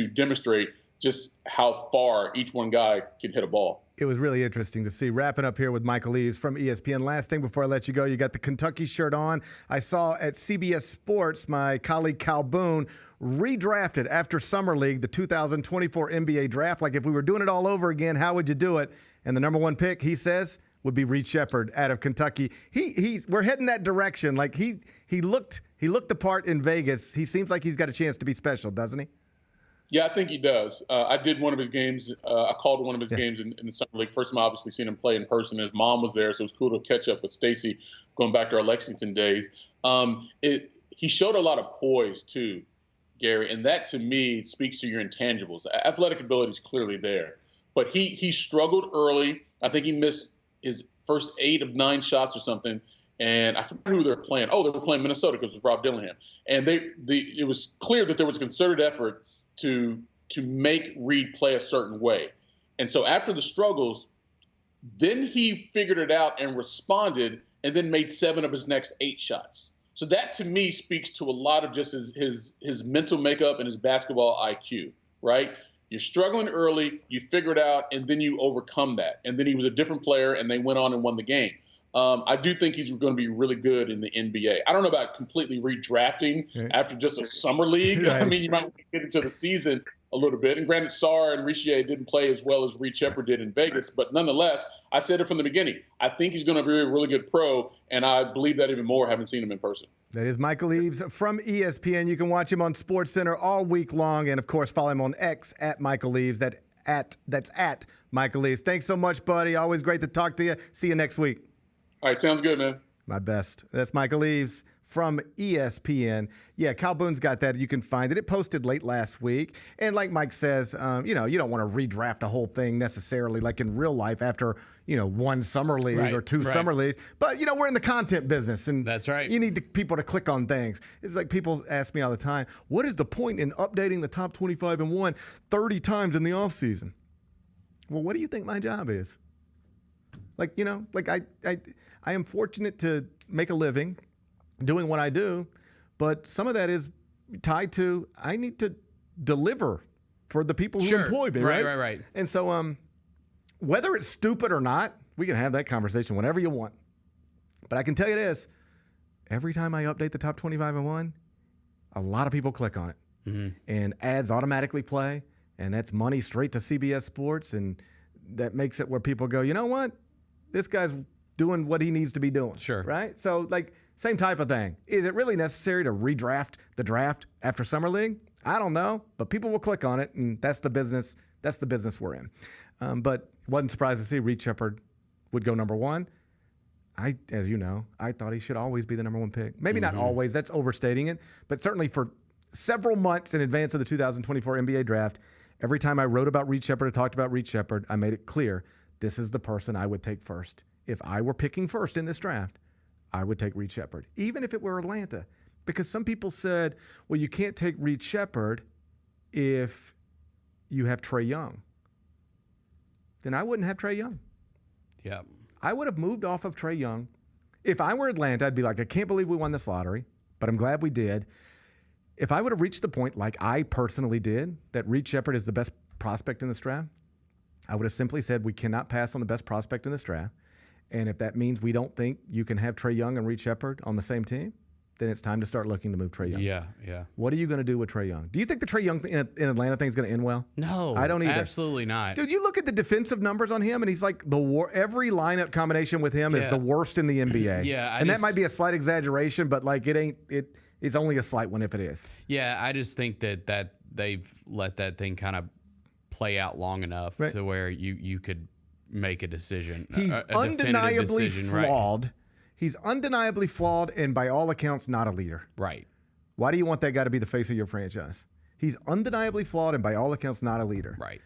demonstrate just how far each one guy can hit a ball. It was really interesting to see. Wrapping up here with Michael Eaves from ESPN. Last thing before I let you go, you got the Kentucky shirt on. I saw at CBS Sports my colleague Cal Boone redrafted after Summer League, the 2024 NBA draft. Like if we were doing it all over again, how would you do it? And the number one pick, he says, would be Reed Sheppard out of Kentucky. We're heading that direction. Like he looked the part in Vegas. He seems like he's got a chance to be special, doesn't he? Yeah, I think he does. I did one of his games. I called one of his games in the Summer League. First time I obviously seen him play in person. His mom was there, so it was cool to catch up with Stacy going back to our Lexington days. He showed a lot of poise, too, Gary, and that, to me, speaks to your intangibles. Athletic ability is clearly there. But he struggled early. I think he missed his first 8 of 9 shots or something. And I forget who they were playing. Oh, they were playing Minnesota because it was Rob Dillingham. And it was clear that there was a concerted effort to make Reed play a certain way. And so after the struggles, then he figured it out and responded and then made 7 of his next 8 shots. So that to me speaks to a lot of just his mental makeup and his basketball IQ, right? You're struggling early, you figure it out, and then you overcome that. And then he was a different player and they went on and won the game. I do think he's going to be really good in the NBA. I don't know about completely redrafting after just a summer league. Right. I mean, you might want to get into the season a little bit. And granted, Sarr and Richier didn't play as well as Reed Sheppard did in Vegas. But nonetheless, I said it from the beginning. I think he's going to be a really good pro, and I believe that even more having seen him in person. That is Michael Eaves from ESPN. You can watch him on SportsCenter all week long. And, of course, follow him on X at Michael Eaves. That's at Michael Eaves. Thanks so much, buddy. Always great to talk to you. See you next week. All right, sounds good, man. My best. That's Michael Eaves from ESPN. Yeah, Cal Boone's got that. You can find it. It posted late last week. And like Mike says, you don't want to redraft a whole thing necessarily like in real life after, one summer league or 2 summer leagues. But, we're in the content business. And that's right. You need people to click on things. It's like people ask me all the time, what is the point in updating the top 25 and 1 30 times in the offseason? Well, what do you think my job is? I am fortunate to make a living doing what I do, but some of that is tied to I need to deliver for the people who employ me, right? Right. And so whether it's stupid or not, we can have that conversation whenever you want. But I can tell you this, every time I update the top 25 and 1, a lot of people click on it. Mm-hmm. And ads automatically play, and that's money straight to CBS Sports, and that makes it where people go, you know what? This guy's doing what he needs to be doing. Sure. Right? So, same type of thing. Is it really necessary to redraft the draft after Summer League? I don't know, but people will click on it, and that's the business. That's the business we're in. But wasn't surprised to see Reed Sheppard would go number 1. As you know, I thought he should always be the number 1 pick. Maybe not always. That's overstating it. But certainly for several months in advance of the 2024 NBA draft, every time I wrote about Reed Sheppard or talked about Reed Sheppard, I made it clear this is the person I would take first. If I were picking first in this draft, I would take Reed Sheppard, even if it were Atlanta. Because some people said, well, you can't take Reed Sheppard if you have Trae Young. Then I wouldn't have Trae Young. Yeah. I would have moved off of Trae Young. If I were Atlanta, I'd be like, I can't believe we won this lottery, but I'm glad we did. If I would have reached the point, like I personally did, that Reed Sheppard is the best prospect in this draft, I would have simply said we cannot pass on the best prospect in this draft. And if that means we don't think you can have Trae Young and Reed Sheppard on the same team, then it's time to start looking to move Trae Young. Yeah. What are you going to do with Trae Young? Do you think the Trae Young in Atlanta thing is going to end well? No, I don't either. Absolutely not. Dude, you look at the defensive numbers on him, and he's like every lineup combination with him is the worst in the NBA. Yeah, that might be a slight exaggeration, but like it's only a slight one if it is. Yeah, I just think that they've let that thing kind of play out long enough to where you could make a decision. He's undeniably decision, flawed. Right. He's undeniably flawed and by all accounts not a leader. Right. Why do you want that guy to be the face of your franchise? He's undeniably flawed and by all accounts not a leader. Right.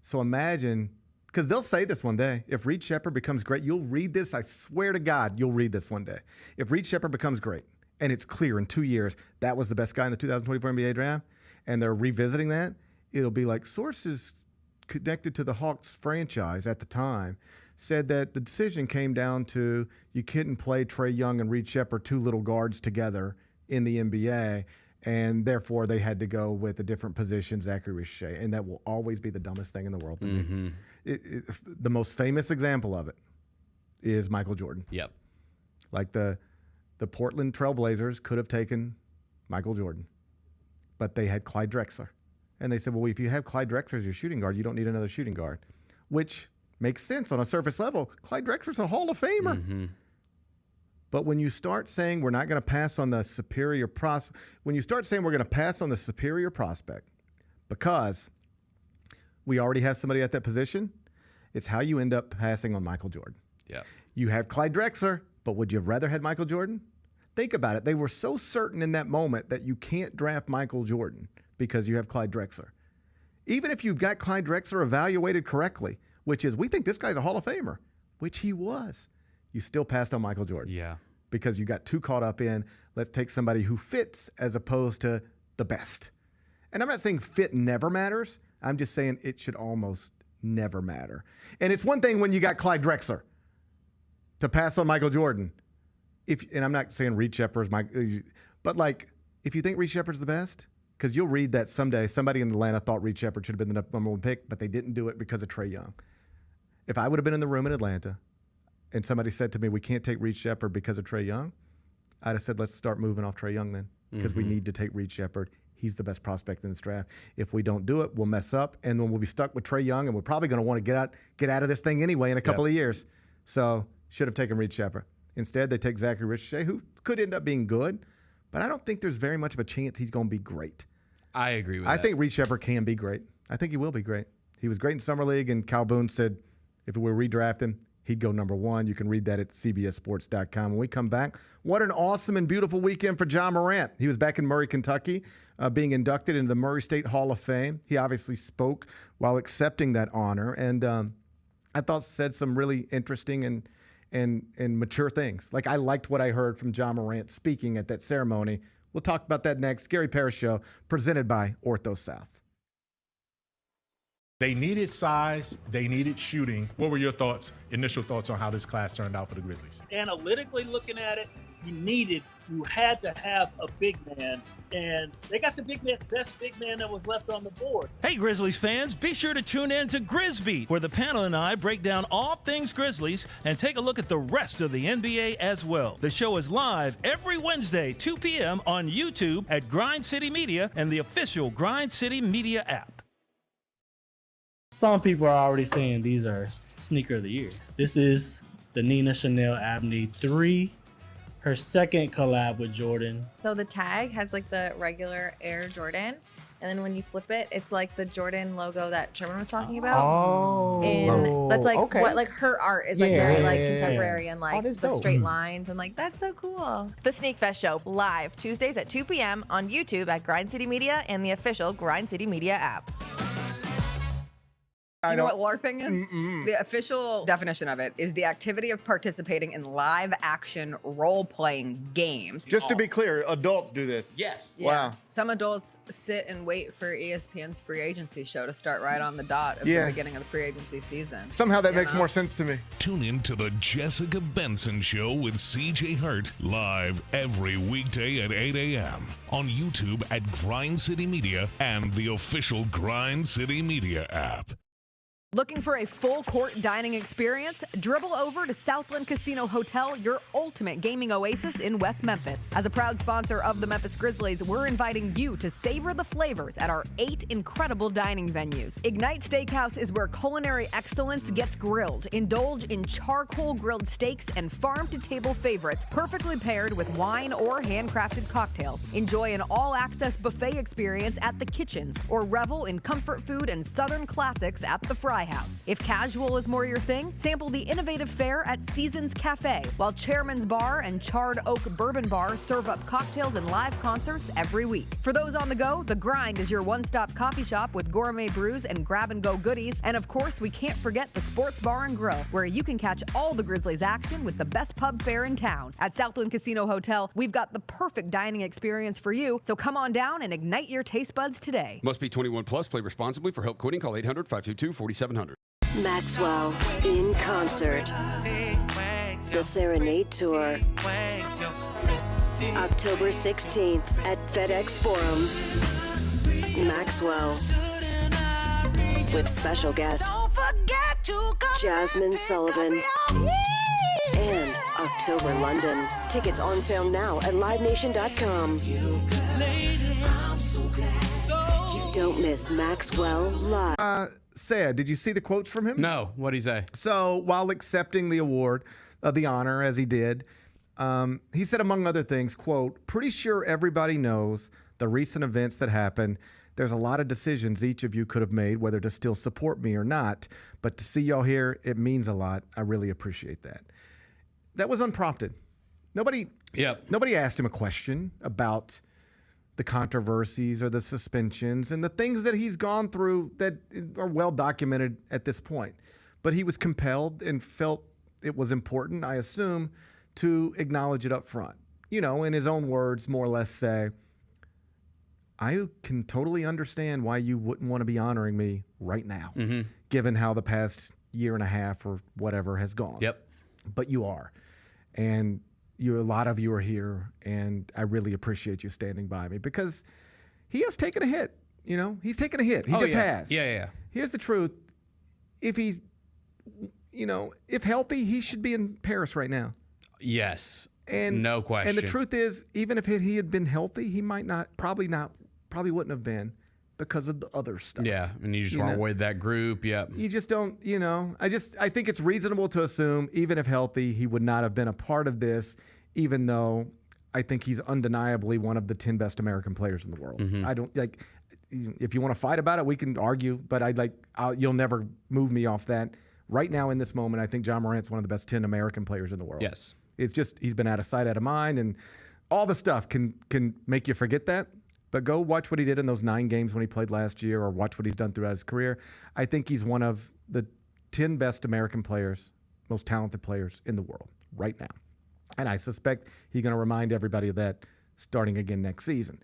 So imagine, because they'll say this one day, if Reed Sheppard becomes great, you'll read this, I swear to God, you'll read this one day. If Reed Sheppard becomes great, and it's clear in 2 years that was the best guy in the 2024 NBA draft, and they're revisiting that, it'll be like sources connected to the Hawks franchise at the time said that the decision came down to you couldn't play Trae Young and Reed Sheppard, two little guards together in the NBA, and therefore they had to go with a different position, Zachary Richey, and that will always be the dumbest thing in the world to me. The most famous example of it is Michael Jordan. Yep. Like the Portland Trailblazers could have taken Michael Jordan, but they had Clyde Drexler. And they said, well, if you have Clyde Drexler as your shooting guard, you don't need another shooting guard, which makes sense on a surface level. Clyde Drexler's a Hall of Famer. But when you start saying we're not going to pass on the superior prospect, when you start saying we're going to pass on the superior prospect because we already have somebody at that position, it's how you end up passing on Michael Jordan. Yeah. You have Clyde Drexler, but would you have rather had Michael Jordan? Think about it. They were so certain in that moment that you can't draft Michael Jordan because you have Clyde Drexler. Even if you've got Clyde Drexler evaluated correctly, which is we think this guy's a Hall of Famer, which he was, you still passed on Michael Jordan. Yeah. Because you got too caught up in let's take somebody who fits as opposed to the best. And I'm not saying fit never matters. I'm just saying it should almost never matter. And it's one thing when you got Clyde Drexler to pass on Michael Jordan. And I'm not saying Reed Sheppard's but like if you think Reed Sheppard's the best, because you'll read that someday somebody in Atlanta thought Reed Sheppard should have been the number one pick, but they didn't do it because of Trae Young. If I would have been in the room in Atlanta and somebody said to me, we can't take Reed Sheppard because of Trae Young, I'd have said, let's start moving off Trae Young then, because we need to take Reed Sheppard. He's the best prospect in this draft. If we don't do it, we'll mess up, and then we'll be stuck with Trae Young, and we're probably going to want to get out of this thing anyway in a couple of years. So should have taken Reed Sheppard. Instead, they take Zachary Richey, who could end up being good, but I don't think there's very much of a chance he's going to be great. I agree with that. I think Reed Sheppard can be great. I think he will be great. He was great in Summer League, and Kyle Boone said if we redraft him, he'd go number one. You can read that at cbssports.com. When we come back, what an awesome and beautiful weekend for John Morant. He was back in Murray, Kentucky, being inducted into the Murray State Hall of Fame. He obviously spoke while accepting that honor, and I thought said some really interesting and mature things. Like I liked what I heard from John Morant speaking at that ceremony. We'll talk about that next. Gary Parrish Show, presented by Ortho South. They needed size. They needed shooting. What were your initial thoughts on how this class turned out for the Grizzlies? Analytically looking at it, you had to have a big man, and they got the best big man that was left on the board. Hey, Grizzlies fans, be sure to tune in to Grizzbeat, where the panel and I break down all things Grizzlies and take a look at the rest of the NBA as well. The show is live every Wednesday, 2 p.m. on YouTube at Grind City Media and the official Grind City Media app. Some people are already saying these are sneaker of the year. This is the Nina Chanel Abney 3, her second collab with Jordan. So the tag has like the regular Air Jordan, and then when you flip it, it's like the Jordan logo that Sherman was talking about. Oh, and that's like okay. what like her art is like very like contemporary and like the dope. straight lines and like that's so cool. The Sneak Fest Show live Tuesdays at 2 p.m. on YouTube at Grind City Media and the official Grind City Media app. Do you know what LARPing is? The official definition of it is the activity of participating in live action role-playing games. Just to be clear, adults do this. Yes. Wow. Some adults sit and wait for ESPN's free agency show to start right on the dot of Yeah. the beginning of the free agency season. Somehow that You makes know? more sense to me. Tune in to the Jessica Benson Show with CJ Hurt live every weekday at 8 a.m. on YouTube at Grind City Media and the official Grind City Media app. Looking for a full court dining experience? Dribble over to Southland Casino Hotel, your ultimate gaming oasis in West Memphis. As a proud sponsor of the Memphis Grizzlies, we're inviting you to savor the flavors at our 8 incredible dining venues. Ignite Steakhouse is where culinary excellence gets grilled. Indulge in charcoal grilled steaks and farm-to-table favorites, perfectly paired with wine or handcrafted cocktails. Enjoy an all-access buffet experience at the kitchens, or revel in comfort food and Southern classics at the Fry House. If casual is more your thing, sample the innovative fare at Seasons Cafe, while Chairman's Bar and Charred Oak Bourbon Bar serve up cocktails and live concerts every week. For those on the go, The Grind is your one-stop coffee shop with gourmet brews and grab-and-go goodies. And of course, we can't forget the Sports Bar and Grill, where you can catch all the Grizzlies action with the best pub fare in town. At Southland Casino Hotel, we've got the perfect dining experience for you, so come on down and ignite your taste buds today. Must be 21 plus. Play responsibly. For help quitting, call 800-522-4700. Maxwell in concert. The Serenade Tour. October 16th at FedEx Forum. Maxwell. With special guest Jasmine Sullivan. And October London. Tickets on sale now at livenation.com. Don't miss Maxwell live. Sad. Did you see the quotes from him? No. What'd he say? So while accepting the award, the honor, as he did, he said, among other things, quote, "Pretty sure everybody knows the recent events that happened. There's a lot of decisions each of you could have made, whether to still support me or not. But to see y'all here, it means a lot. I really appreciate that." That was unprompted. Nobody asked him a question about the controversies or the suspensions and the things that he's gone through that are well documented at this point. But he was compelled and felt it was important, I assume, to acknowledge it up front. You know, in his own words, more or less say, I can totally understand why you wouldn't want to be honoring me right now, given how the past year and a half or whatever has gone. Yep. But you are. And a lot of you are here, and I really appreciate you standing by me, because he has taken a hit. You know, he's taken a hit. He just has. Yeah. Here's the truth. If he's, if healthy, he should be in Paris right now. Yes. And no question. And the truth is, even if he had been healthy, he probably wouldn't have been, because of the other stuff. Yeah, and you just weren't with that group. Yep. You just don't, I think it's reasonable to assume, even if healthy, he would not have been a part of this, even though I think he's undeniably one of the 10 best American players in the world. I don't if you want to fight about it, we can argue, but you'll never move me off that. Right now in this moment, I think John Morant's one of the best 10 American players in the world. Yes. It's just, he's been out of sight, out of mind, and all the stuff can make you forget that. But go watch what he did in those 9 games when he played last year, or watch what he's done throughout his career. I think he's one of the 10 best American players, most talented players in the world right now. And I suspect he's going to remind everybody of that starting again next season.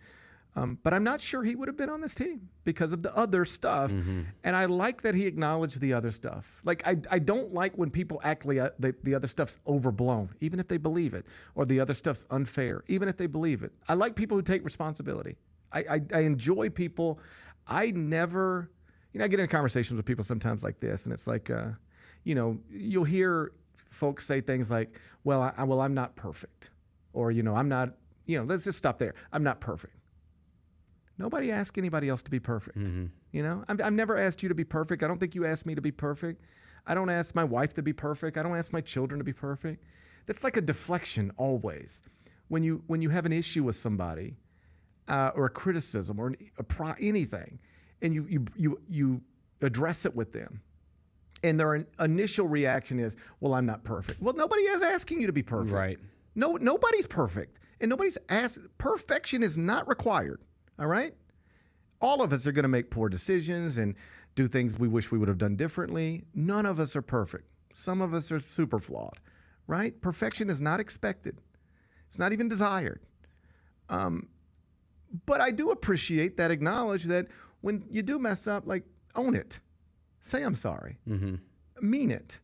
But I'm not sure he would have been on this team because of the other stuff. And I like that he acknowledged the other stuff. Like, I don't like when people act like the other stuff's overblown, even if they believe it, or the other stuff's unfair, even if they believe it. I like people who take responsibility. I enjoy people. I never, I get in conversations with people sometimes like this, and it's like, you'll hear folks say things like, I'm not perfect. Or, I'm not, let's just stop there. I'm not perfect. Nobody asks anybody else to be perfect. I've never asked you to be perfect. I don't think you asked me to be perfect. I don't ask my wife to be perfect. I don't ask my children to be perfect. That's like a deflection always. When you have an issue with somebody, or a criticism, or anything, and you address it with them, and their initial reaction is, I'm not perfect. Well, nobody is asking you to be perfect. Right. No, nobody's perfect, and nobody's asked. Perfection is not required. All right. All of us are going to make poor decisions, and do things we wish we would have done differently. None of us are perfect. Some of us are super flawed, right? Perfection is not expected. It's not even desired. But I do appreciate that, acknowledge that when you do mess up, like, own it. Say I'm sorry. Mean it.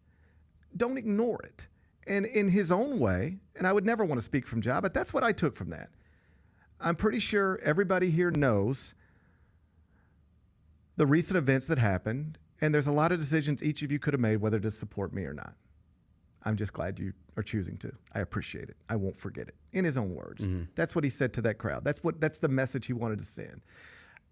Don't ignore it. And in his own way, and I would never want to speak from Ja, but that's what I took from that. I'm pretty sure everybody here knows the recent events that happened, and there's a lot of decisions each of you could have made whether to support me or not. I'm just glad you are choosing to. I appreciate it. I won't forget it. In his own words. That's what he said to that crowd. That's the message he wanted to send.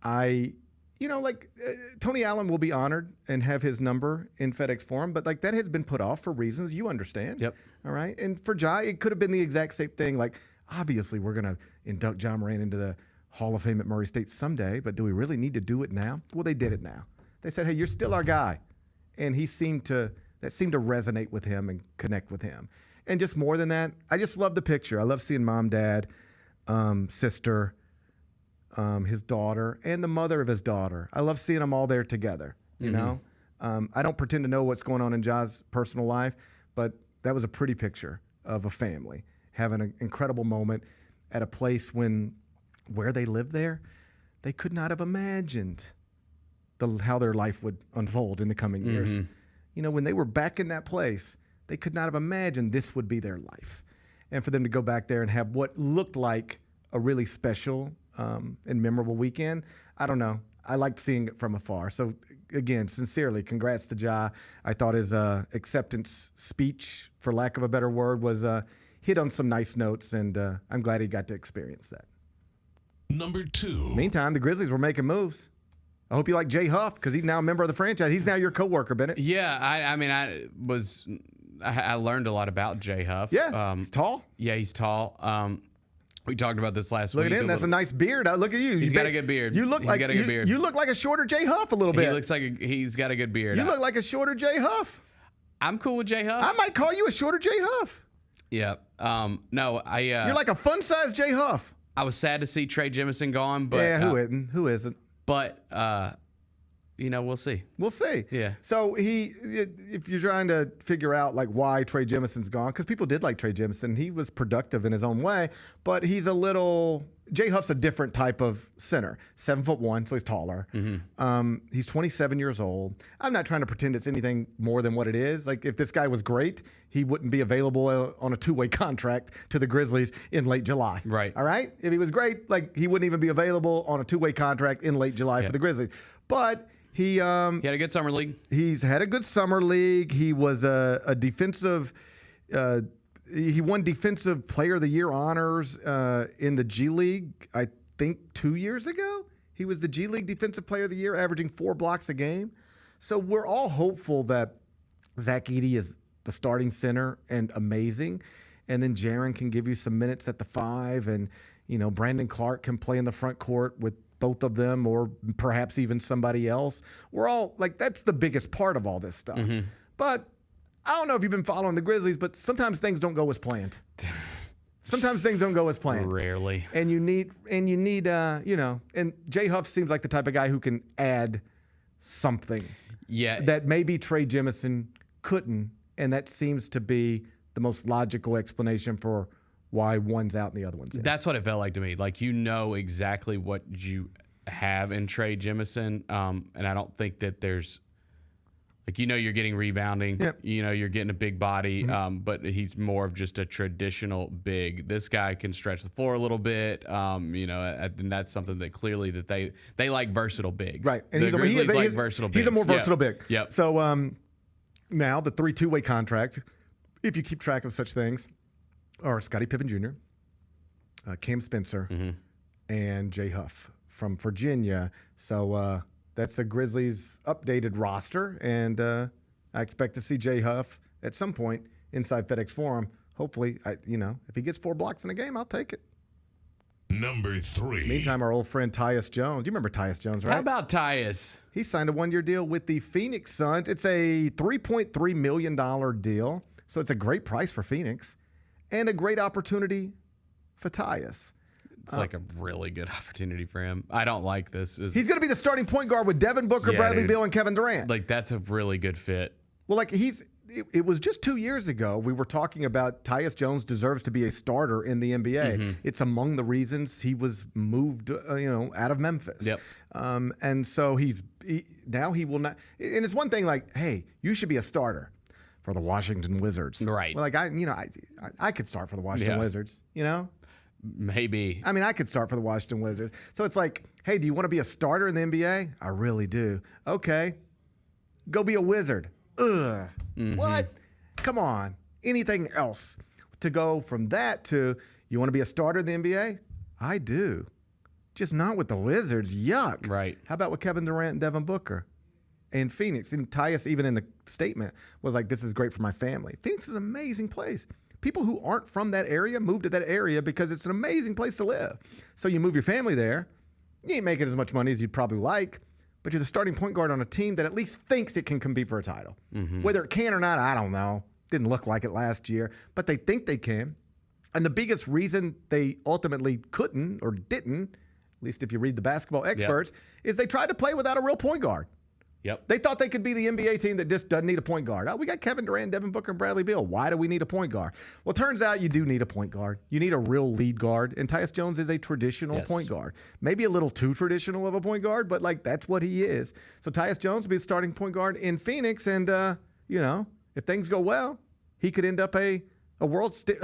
Tony Allen will be honored and have his number in FedEx Forum, but like that has been put off for reasons you understand. Yep. All right. And for Ja, it could have been the exact same thing. Like, obviously, we're going to induct Ja Morant into the Hall of Fame at Murray State someday, but do we really need to do it now? Well, they did it now. They said, hey, you're still our guy. And that seemed to resonate with him and connect with him. And just more than that, I just love the picture. I love seeing mom, dad, sister, his daughter, and the mother of his daughter. I love seeing them all there together, you know? I don't pretend to know what's going on in Ja's personal life, but that was a pretty picture of a family having an incredible moment at a place where they lived there, they could not have imagined how their life would unfold in the coming years. You know, when they were back in that place, they could not have imagined this would be their life. And for them to go back there and have what looked like a really special and memorable weekend, I don't know. I liked seeing it from afar. So, again, sincerely, congrats to Ja. I thought his acceptance speech, for lack of a better word, was hit on some nice notes, and I'm glad he got to experience that. Number 2. Meantime, the Grizzlies were making moves. I hope you like Jay Huff, because he's now a member of the franchise. He's now your coworker, Bennett. Yeah, I learned a lot about Jay Huff. Yeah, he's tall. Yeah, he's tall. We talked about this last week. Look at him. That's a nice beard. Look at you. He's got a good beard. You look like a beard. You look like a shorter Jay Huff a little bit. He looks like he's got a good beard. You look like a shorter Jay Huff. I'm cool with Jay Huff. I might call you a shorter Jay Huff. Yeah. No, You're like a fun-sized Jay Huff. I was sad to see Trey Jemison gone, but yeah, who isn't? Who isn't? But we'll see. We'll see. Yeah. So if you're trying to figure out like why Trey Jemison's gone, because people did like Trey Jemison, he was productive in his own way, but Jay Huff's a different type of center. 7'1", so he's taller. He's 27 years old. I'm not trying to pretend it's anything more than what it is. Like, if this guy was great, he wouldn't be available on a two-way contract to the Grizzlies in late July. Right. All right? If he was great, like, he wouldn't even be available on a two-way contract in late July for the Grizzlies. But he had a good summer league. He's had a good summer league. He was a defensive he won Defensive Player of the Year honors in the G League, I think 2 years ago. He was the G League Defensive Player of the Year, averaging 4 blocks a game. So we're all hopeful that Zach Edey is the starting center and amazing. And then Jaren can give you some minutes at the 5. And, Brandon Clark can play in the front court with both of them, or perhaps even somebody else. We're all like, that's the biggest part of all this stuff. But I don't know if you've been following the Grizzlies, but sometimes things don't go as planned. Sometimes things don't go as planned. Rarely. And you need, and Jay Huff seems like the type of guy who can add something. Yeah. That maybe Trey Jemison couldn't, and that seems to be the most logical explanation for why one's out and the other one's in. That's what it felt like to me. Like, exactly what you have in Trey Jemison, and I don't think that there's you're getting rebounding. Yep. You're getting a big body, but he's more of just a traditional big. This guy can stretch the floor a little bit, and that's something that clearly that they like versatile bigs. Right. And the Grizzlies like versatile bigs. He's a more versatile big. Yep. So now the 3 two-way contracts, if you keep track of such things, are Scottie Pippen Jr., Cam Spencer, and Jay Huff from Virginia. So that's the Grizzlies' updated roster, and I expect to see Jay Huff at some point inside FedEx Forum. Hopefully, if he gets 4 blocks in a game, I'll take it. Number 3. Meantime, our old friend Tyus Jones. You remember Tyus Jones, right? How about Tyus? He signed a 1-year deal with the Phoenix Suns. It's a $3.3 million deal, so it's a great price for Phoenix and a great opportunity for Tyus. It's like a really good opportunity for him. I don't like this. He's going to be the starting point guard with Devin Booker, Bradley Beal, and Kevin Durant. Like, that's a really good fit. Well, like it was just 2 years ago we were talking about Tyus Jones deserves to be a starter in the NBA. Mm-hmm. It's among the reasons he was moved, out of Memphis. Yep. And so now he will not. And it's one thing like, hey, you should be a starter for the Washington Wizards. Right. Well, like I could start for the Washington Wizards. Maybe. I mean, I could start for the Washington Wizards. So it's like, hey, do you want to be a starter in the NBA? I really do. Okay, go be a Wizard. Ugh. Mm-hmm. What? Come on. Anything else to go from that to you want to be a starter in the NBA? I do. Just not with the Wizards. Yuck. Right. How about with Kevin Durant and Devin Booker? And Phoenix. And Tyus, even in the statement, was like, this is great for my family. Phoenix is an amazing place. People who aren't from that area move to that area because it's an amazing place to live. So you move your family there. You ain't making as much money as you'd probably like, but you're the starting point guard on a team that at least thinks it can compete for a title. Mm-hmm. Whether it can or not, I don't know. Didn't look like it last year, but they think they can. And the biggest reason they ultimately couldn't or didn't, at least if you read the basketball experts, is they tried to play without a real point guard. Yep. They thought they could be the NBA team that just doesn't need a point guard. Oh, we got Kevin Durant, Devin Booker, and Bradley Beal. Why do we need a point guard? Well, it turns out you do need a point guard. You need a real lead guard, and Tyus Jones is a traditional point guard. Maybe a little too traditional of a point guard, but like that's what he is. So Tyus Jones will be the starting point guard in Phoenix, and if things go well, he could end up a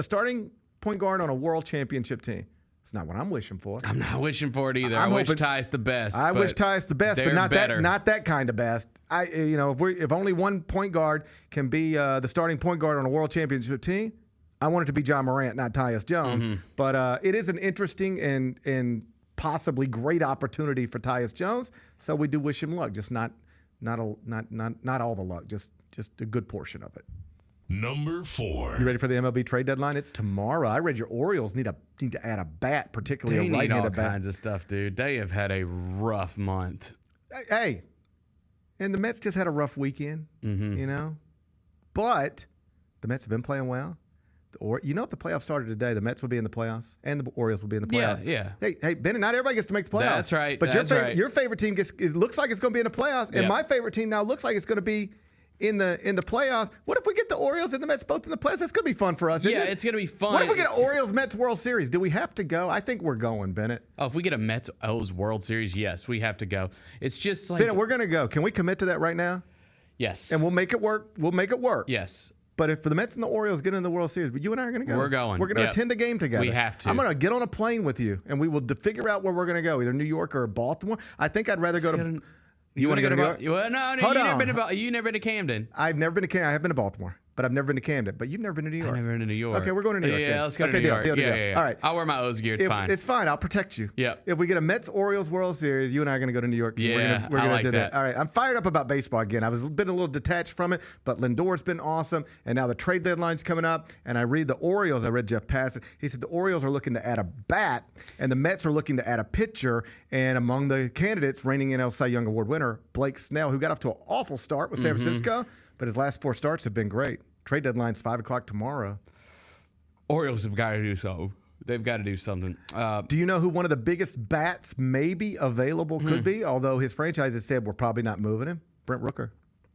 starting point guard on a world championship team. It's not what I'm wishing for. I'm not wishing for it either. I wish Tyus the best. I wish Tyus the best, but not that kind of best. If only one point guard can be the starting point guard on a world championship team, I want it to be John Morant, not Tyus Jones. Mm-hmm. But it is an interesting and possibly great opportunity for Tyus Jones. So we do wish him luck, just not all the luck, just a good portion of it. Number 4. You ready for the MLB trade deadline? It's tomorrow. I read your Orioles need to add a bat, particularly they a right-handed bat. They need all kinds of stuff, dude. They have had a rough month. Hey, and the Mets just had a rough weekend, But the Mets have been playing well. If the playoffs started today, the Mets would be in the playoffs, and the Orioles would be in the playoffs. Yeah. Hey, Bennett, not everybody gets to make the playoffs. That's right. But your favorite team looks like it's going to be in the playoffs, and my favorite team now looks like it's going to be in the playoffs. What if we get the Orioles and the Mets both in the playoffs? That's going to be fun for us. Yeah, it's going to be fun. What if we get an Orioles-Mets World Series? Do we have to go? I think we're going, Bennett. Oh, if we get a Mets-O's World Series, yes, we have to go. It's just like... Bennett, we're going to go. Can we commit to that right now? Yes. And we'll make it work. Yes. But if the Mets and the Orioles get in the World Series, you and I are going to go. We're going. We're going to attend a game together. We have to. I'm going to get on a plane with you, and we will figure out where we're going to go, either New York or Baltimore. I think I'd rather go to... You want to go to New York? Well, no, you've never been to Camden. I've never been to Camden. I have been to Baltimore, but I've never been to Camden. But you've never been to New York. I've never been to New York. Okay, we're going to New York. Yeah, then. let's go to New York. Deal. Yeah. All right. I'll wear my O's gear. It's fine. It's fine. I'll protect you. Yeah. If we get a Mets-Orioles World Series, you and I are going to go to New York. Yeah, we're I gonna like do that. All right. I'm fired up about baseball again. I was been a little detached from it, but Lindor's been awesome, and now the trade deadline's coming up. And I read the Orioles. I read Jeff Passan. He said the Orioles are looking to add a bat, and the Mets are looking to add a pitcher. And among the candidates, reigning NL Cy Young Award winner Blake Snell, who got off to an awful start with San Francisco, but his last 4 starts have been great. Trade deadline's 5 o'clock tomorrow. Orioles have got to do something. They've got to do something. Do you know who one of the biggest bats maybe available could be? Although his franchise has said we're probably not moving him. Brent Rooker.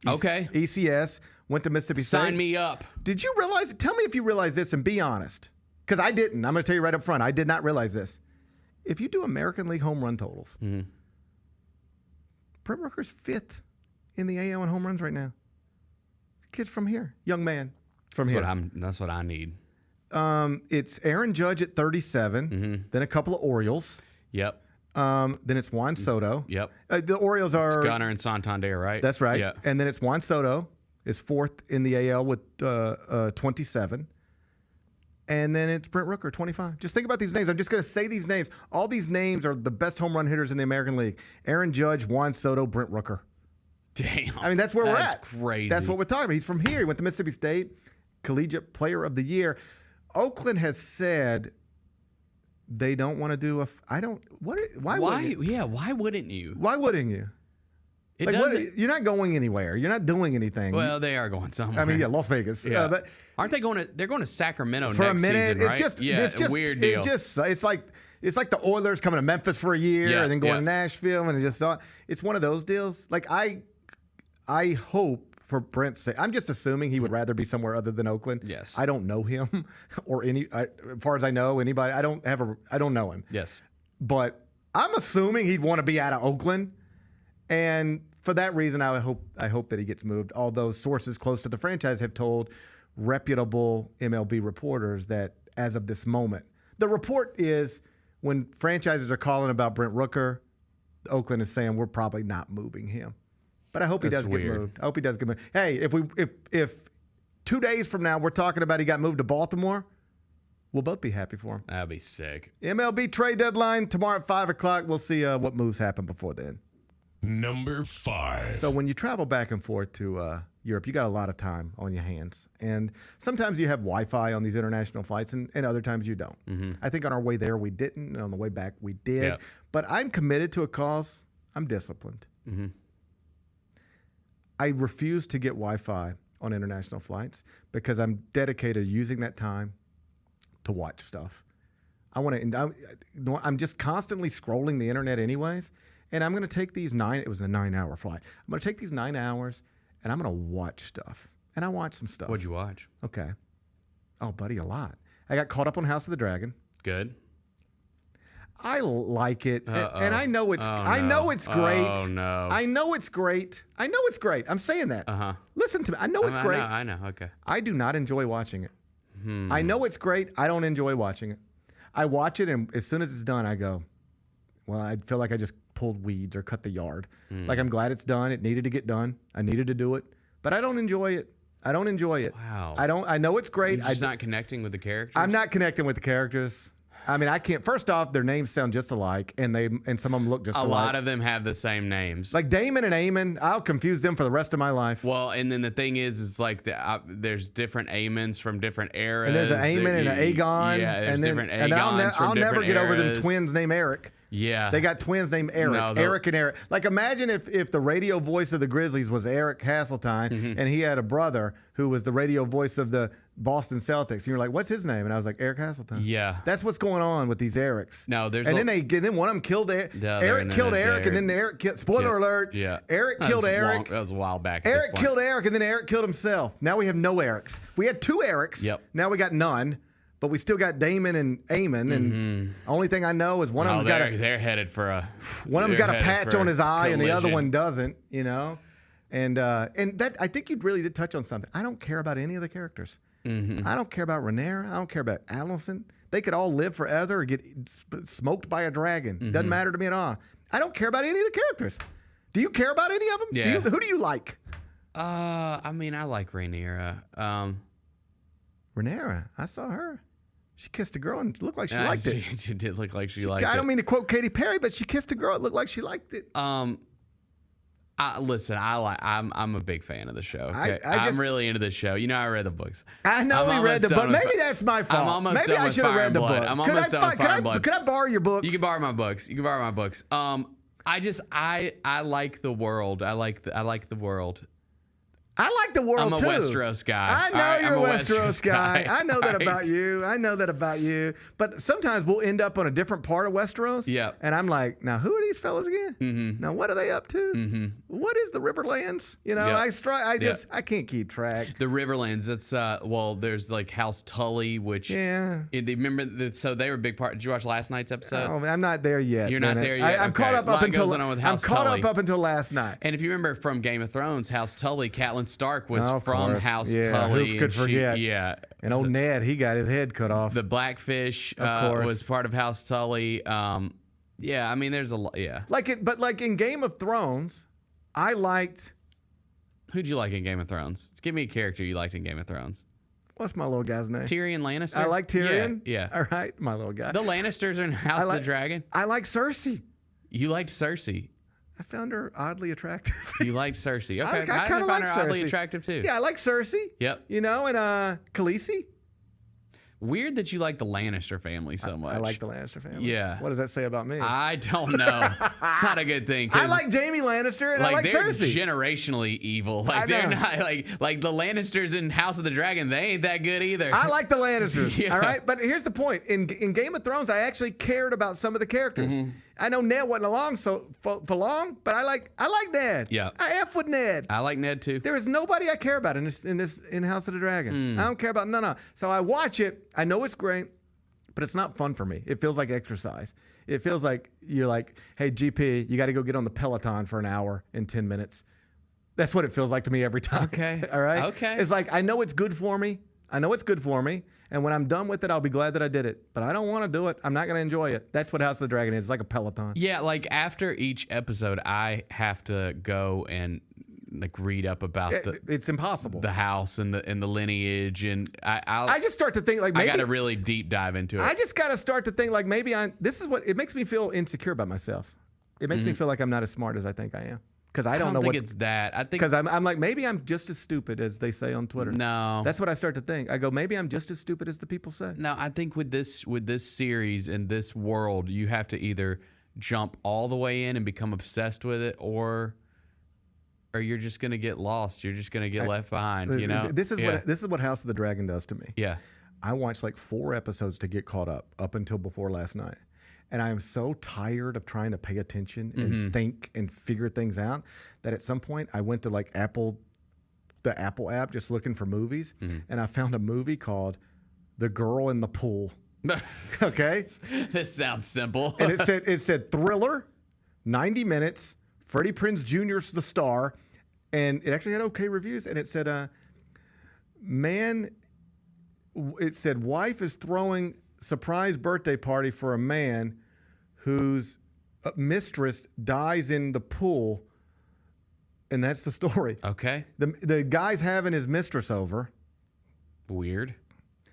Okay. ECS, went to Mississippi State. Sign me up. Did you realize? Tell me if you realize this and be honest. Because I didn't. I'm going to tell you right up front. I did not realize this. If you do American League home run totals, Brent Rooker's 5th in the AL in home runs right now. Kid's from here. Young man from here. That's what I need. It's Aaron Judge at 37, then a couple of Orioles. Yep. Then it's Juan Soto. Yep. The Orioles are... It's Gunnar and Santander, right? That's right. Yeah. And then it's Juan Soto is 4th in the AL with 27. And then it's Brent Rooker, 25. Just think about these names. I'm just going to say these names. All these names are the best home run hitters in the American League. Aaron Judge, Juan Soto, Brent Rooker. Damn. I mean, that's where we're at. That's crazy. That's what we're talking about. He's from here. He went to Mississippi State, Collegiate Player of the Year. Oakland has said they don't want to do a. Why wouldn't you? Yeah, why wouldn't you? Why wouldn't you? You're not going anywhere. You're not doing anything. Well, they are going somewhere. I mean, yeah, Las Vegas. Yeah. But aren't they going to? They're going to Sacramento for next a minute. season, right? It's just a weird deal. It's like It's like the Oilers coming to Memphis for a year and then going to Nashville, and it's one of those deals. Like I hope for Brent's sake, I'm just assuming he would rather be somewhere other than Oakland. Yes. I don't know him or as far as I know anybody. I don't know him. Yes. But I'm assuming he'd want to be out of Oakland, and for that reason, I hope that he gets moved. Although sources close to the franchise have told reputable MLB reporters that as of this moment, the report is when franchises are calling about Brent Rooker, Oakland is saying we're probably not moving him. But I hope he does get moved. I hope he does get moved. Hey, if 2 days from now we're talking about he got moved to Baltimore, we'll both be happy for him. That'd be sick. MLB trade deadline tomorrow at 5 o'clock. We'll see what moves happen before then. Number 5. So when you travel back and forth to Europe, you got a lot of time on your hands. And sometimes you have Wi-Fi on these international flights, and other times you don't. Mm-hmm. I think on our way there we didn't, and on the way back we did. Yep. But I'm committed to a cause. I'm disciplined. Mm-hmm. I refuse to get Wi-Fi on international flights because I'm dedicated to using that time to watch stuff. I'm just constantly scrolling the internet anyways, and I'm going to take these it was a 9-hour flight. I'm going to take these 9 hours, and I'm going to watch stuff. And I watched some stuff. What'd you watch? Okay. Oh, buddy, a lot. I got caught up on House of the Dragon. Good. I like it, and I know it's great. Oh no! I know it's great. I'm saying that. Listen to me. I know it's great. I know. Okay. I do not enjoy watching it. I know it's great. I don't enjoy watching it. I watch it, and as soon as it's done, I go, well, I feel like I just pulled weeds or cut the yard. Like I'm glad it's done. It needed to get done. I needed to do it, but I don't enjoy it. Wow. I know it's great. You're just not connecting with the characters? I'm not connecting with the characters. I mean, I can't. First off, their names sound just alike, and some of them look just alike. A lot of them have the same names. Like Damon and Aemon, I'll confuse them for the rest of my life. Well, and then the thing is like there's different Aemons from different eras. And there's an Aemon and an Aegon. Yeah, there's different Aegons and I'll never get eras. over them twins named Eric. Yeah. They got twins named Eric. No, Eric and Eric. Like imagine if the radio voice of the Grizzlies was Eric Hasseltine, and he had a brother who was the radio voice of the Boston Celtics. And you're like, what's his name? And I was like, Eric Hasseltine. Yeah. That's what's going on with these Erics. No, there's then one of them killed Eric. Eric killed Eric, and then Eric killed. Spoiler alert. Yeah. Eric killed Eric. That was a while back. Eric killed Eric, and then Eric killed himself. Now we have no Erics. We had 2 Erics. Yep. Now we got none. But we still got Damon and Aemon, and only thing I know is one of them's they're headed for a one of them's got a patch on his eye, collision. and the other one doesn't. You know, and that I think you really did touch on something. I don't care about any of the characters. I don't care about Rhaenyra. I don't care about Alicent. They could all live forever or get smoked by a dragon. Doesn't matter to me at all. I don't care about any of the characters. Do you care about any of them? Yeah. Who do you like? I mean, I like Rhaenyra. Rhaenyra, I saw her. She kissed a girl and it looked like she liked it. She did look like she liked it. I don't mean to quote Katy Perry, but she kissed a girl. It looked like she liked it. Listen, I'm a big fan of the show. Okay? I'm I'm really into this show. You know, I read the books. I know we read the book. Maybe that's my fault. I'm almost Maybe done I with should have Fire read and the Blood. books. I'm almost done with Fire and Blood. Could I borrow your books? You can borrow my books. I like the world. I like the world. I like the world I'm a too. Westeros guy. I know right, you're I'm a Westeros guy. I know that right? about you. But sometimes we'll end up on a different part of Westeros. Yeah. And I'm like, now who are these fellas again? Now what are they up to? What is the Riverlands? You know, Yep. I can't keep track. The Riverlands. That's there's like House Tully, which remember. So they were a big part. Did you watch last night's episode? Oh, I'm not there yet. You're not there yet. I'm caught up until up until last night. And if you remember from Game of Thrones, House Tully, Catelyn Stark was from House Tully. Tully. Who could forget? And old Ned, he got his head cut off. The Blackfish was part of House Tully. I mean, there's a lot. Yeah. Like in Game of Thrones, I liked. Who'd you like in Game of Thrones? Give me a character you liked in Game of Thrones. What's my little guy's name? Tyrion Lannister. I like Tyrion. Yeah. All right, my little guy. The Lannisters are in House of the Dragon. I like Cersei. You liked Cersei. I found her oddly attractive. You liked Cersei. Okay. I kind of like her Cersei. oddly attractive too. Yeah, I like Cersei. Yep. You know, and Khaleesi. Weird that you like the Lannister family so much. I like the Lannister family. Yeah. What does that say about me? I don't know. It's not a good thing. I like Jaime Lannister and I like they're Cersei. generationally evil. Like they're not like the Lannisters in House of the Dragon. They ain't that good either. I like the Lannisters. Yeah. All right, but here's the point: in Game of Thrones, I actually cared about some of the characters. I know Ned wasn't along for long, but I like Ned. Yeah, I F with Ned. I like Ned too. There is nobody I care about in House of the Dragon. I don't care about no. So I watch it. I know it's great, but it's not fun for me. It feels like exercise. It feels like you're like, hey, GP, you got to go get on the Peloton for an hour in 10 minutes. That's what it feels like to me every time. Okay. All right? Okay. It's like, I know it's good for me. And when I'm done with it, I'll be glad that I did it. But I don't want to do it. I'm not going to enjoy it. That's what House of the Dragon is. It's like a Peloton. Yeah, like after each episode, I have to go and like read up about it's impossible. The house and the lineage, and I just start to think like maybe I got to really deep dive into it. I just got to start to think like maybe this is what it makes me feel insecure about myself. It makes me feel like I'm not as smart as I think I am because I don't know think it's that. I think because I'm like maybe I'm just as stupid as they say on Twitter. No, that's what I start to think. I go maybe I'm just as stupid as the people say. No, I think with this series and this world, you have to either jump all the way in and become obsessed with it, or you're just gonna get lost. You're just gonna get left behind. You know. This is what House of the Dragon does to me. Yeah. I watched like 4 episodes to get caught up until before last night. And I am so tired of trying to pay attention and think and figure things out that at some point I went to like the Apple app just looking for movies. And I found a movie called The Girl in the Pool. Okay? This sounds simple. And it said thriller, 90 minutes, Freddie Prinze Jr.'s the star, and it actually had okay reviews. And it said, wife is throwing surprise birthday party for a man whose mistress dies in the pool, and that's the story. Okay. The guy's having his mistress over. Weird.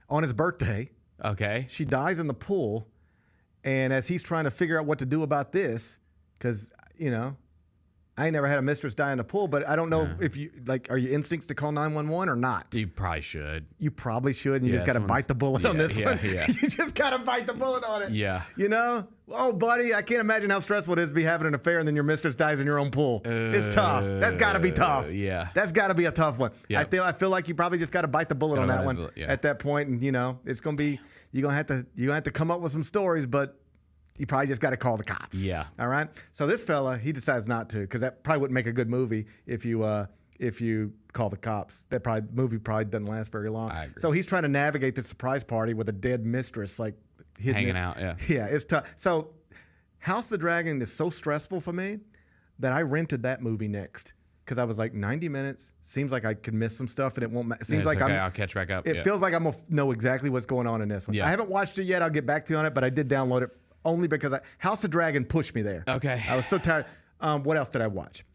On his birthday. Okay. She dies in the pool, and as he's trying to figure out what to do about this, because, you know, I ain't never had a mistress die in the pool, but I don't know if you, like, are your instincts to call 911 or not? You probably should. You probably should, and you just got to bite the bullet on this one. Yeah. You just got to bite the bullet on it. Yeah. You know? Oh, buddy, I can't imagine how stressful it is to be having an affair and then your mistress dies in your own pool. It's tough. That's got to be tough. Yeah. That's got to be a tough one. Yep. I feel like you probably just got to bite the bullet on that one at that point, and, you know, it's going to be, you're going to have to come up with some stories, but you probably just got to call the cops. Yeah. All right. So this fella, he decides not to, because that probably wouldn't make a good movie if you call the cops. That movie probably doesn't last very long. I agree. So he's trying to navigate this surprise party with a dead mistress, like hanging out. Yeah. Yeah, it's tough. So House of the Dragon is so stressful for me that I rented that movie next. Because I was like 90 minutes. Seems like I could miss some stuff, and it won't. Seems like I'll catch back up. It feels like I'm gonna know exactly what's going on in this one. Yeah. I haven't watched it yet. I'll get back to you on it, but I did download it only because House of Dragon pushed me there. Okay. I was so tired. What else did I watch?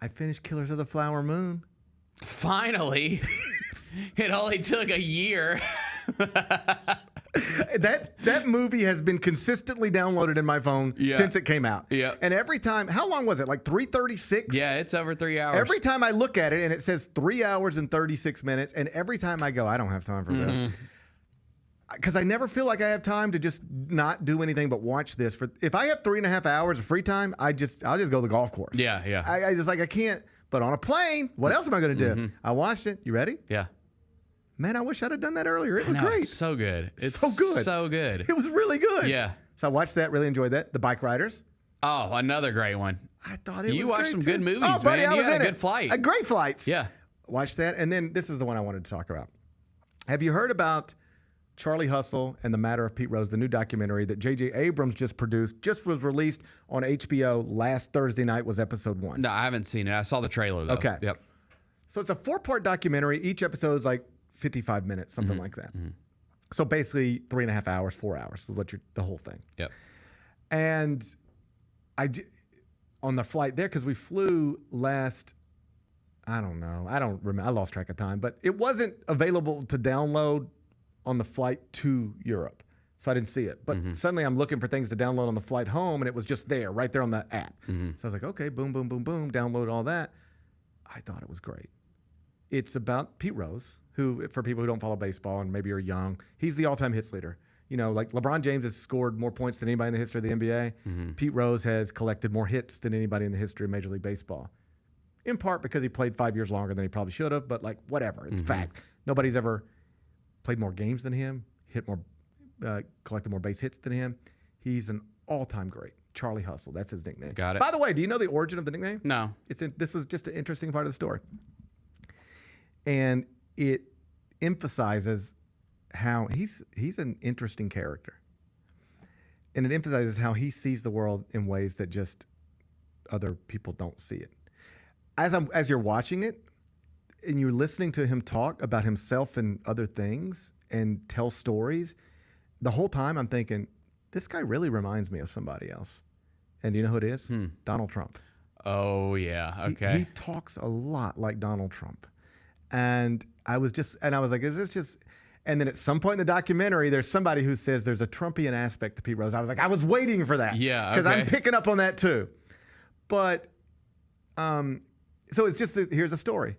I finished Killers of the Flower Moon. Finally. It only took a year. That movie has been consistently downloaded in my phone since it came out. Yeah. And every time, how long was it? Like 336? Yeah, it's over 3 hours. Every time I look at it and it says 3 hours and 36 minutes, and every time I go, I don't have time for this. Because I never feel like I have time to just not do anything but watch this. If I have 3.5 hours of free time, I'll just go to the golf course. Yeah. I can't. But on a plane, what else am I going to do? I watched it. You ready? Yeah. Man, I wish I'd have done that earlier. It was great. It's so good. It's so good. So good. It was really good. Yeah. So I watched that. Really enjoyed that. The Bike Riders. Oh, another great one. I thought it was You watched great some too. good movies, oh, buddy, man. I You was had in a good it. flight. Great flights. Yeah. Watch that. And then this is the one I wanted to talk about. Have you heard about Charlie Hustle and the Matter of Pete Rose, the new documentary that J.J. Abrams just produced, just was released on HBO last Thursday night, was episode 1. No, I haven't seen it. I saw the trailer, though. Okay. Yep. So it's a 4-part documentary. Each episode is like 55 minutes, something like that. So basically 3.5 hours, 4 hours is the whole thing. Yep. And on the flight there, because we flew last, I don't remember, I lost track of time, but it wasn't available to download on the flight to Europe. So I didn't see it. But suddenly I'm looking for things to download on the flight home, and it was just there, right there on the app. So I was like, okay, boom, boom, boom, boom, download all that. I thought it was great. it's about Pete Rose, who, for people who don't follow baseball and maybe are young, he's the all-time hits leader. You know, like LeBron James has scored more points than anybody in the history of the NBA. Mm-hmm. Pete Rose has collected more hits than anybody in the history of Major League Baseball. In part because he played 5 years longer than he probably should have, but like whatever, it's fact. Nobody's ever played more games than him, collected more base hits than him. He's an all-time great. Charlie Hustle, that's his nickname. Got it. By the way, do you know the origin of the nickname? No. This was just an interesting part of the story. And it emphasizes how he's an interesting character. And it emphasizes how he sees the world in ways that just other people don't see it. As you're watching it and you're listening to him talk about himself and other things and tell stories, the whole time I'm thinking, this guy really reminds me of somebody else. And do you know who it is? Donald Trump. Oh, yeah. Okay. He talks a lot like Donald Trump. And I was like, is this just... And then at some point in the documentary, there's somebody who says there's a Trumpian aspect to Pete Rose. I was like, I was waiting for that. Yeah, because I'm picking up on that too. But, so it's just, here's a story.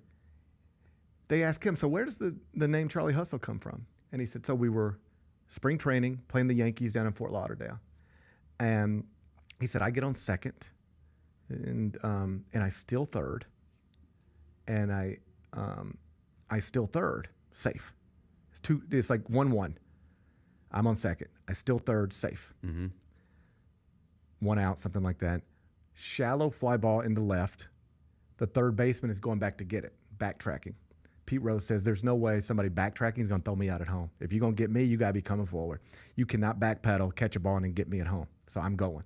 They asked him, so where does the name Charlie Hustle come from? And he said, so we were spring training, playing the Yankees down in Fort Lauderdale. And he said, I get on second, and I steal third. And I steal third, safe. It's like 1-1. I'm on second. I steal third, safe. Mm-hmm. 1 out, something like that. Shallow fly ball into left. The third baseman is going back to get it, backtracking. Pete Rose says there's no way somebody backtracking is going to throw me out at home. If you're going to get me, you got to be coming forward. You cannot backpedal, catch a ball, and get me at home. So I'm going.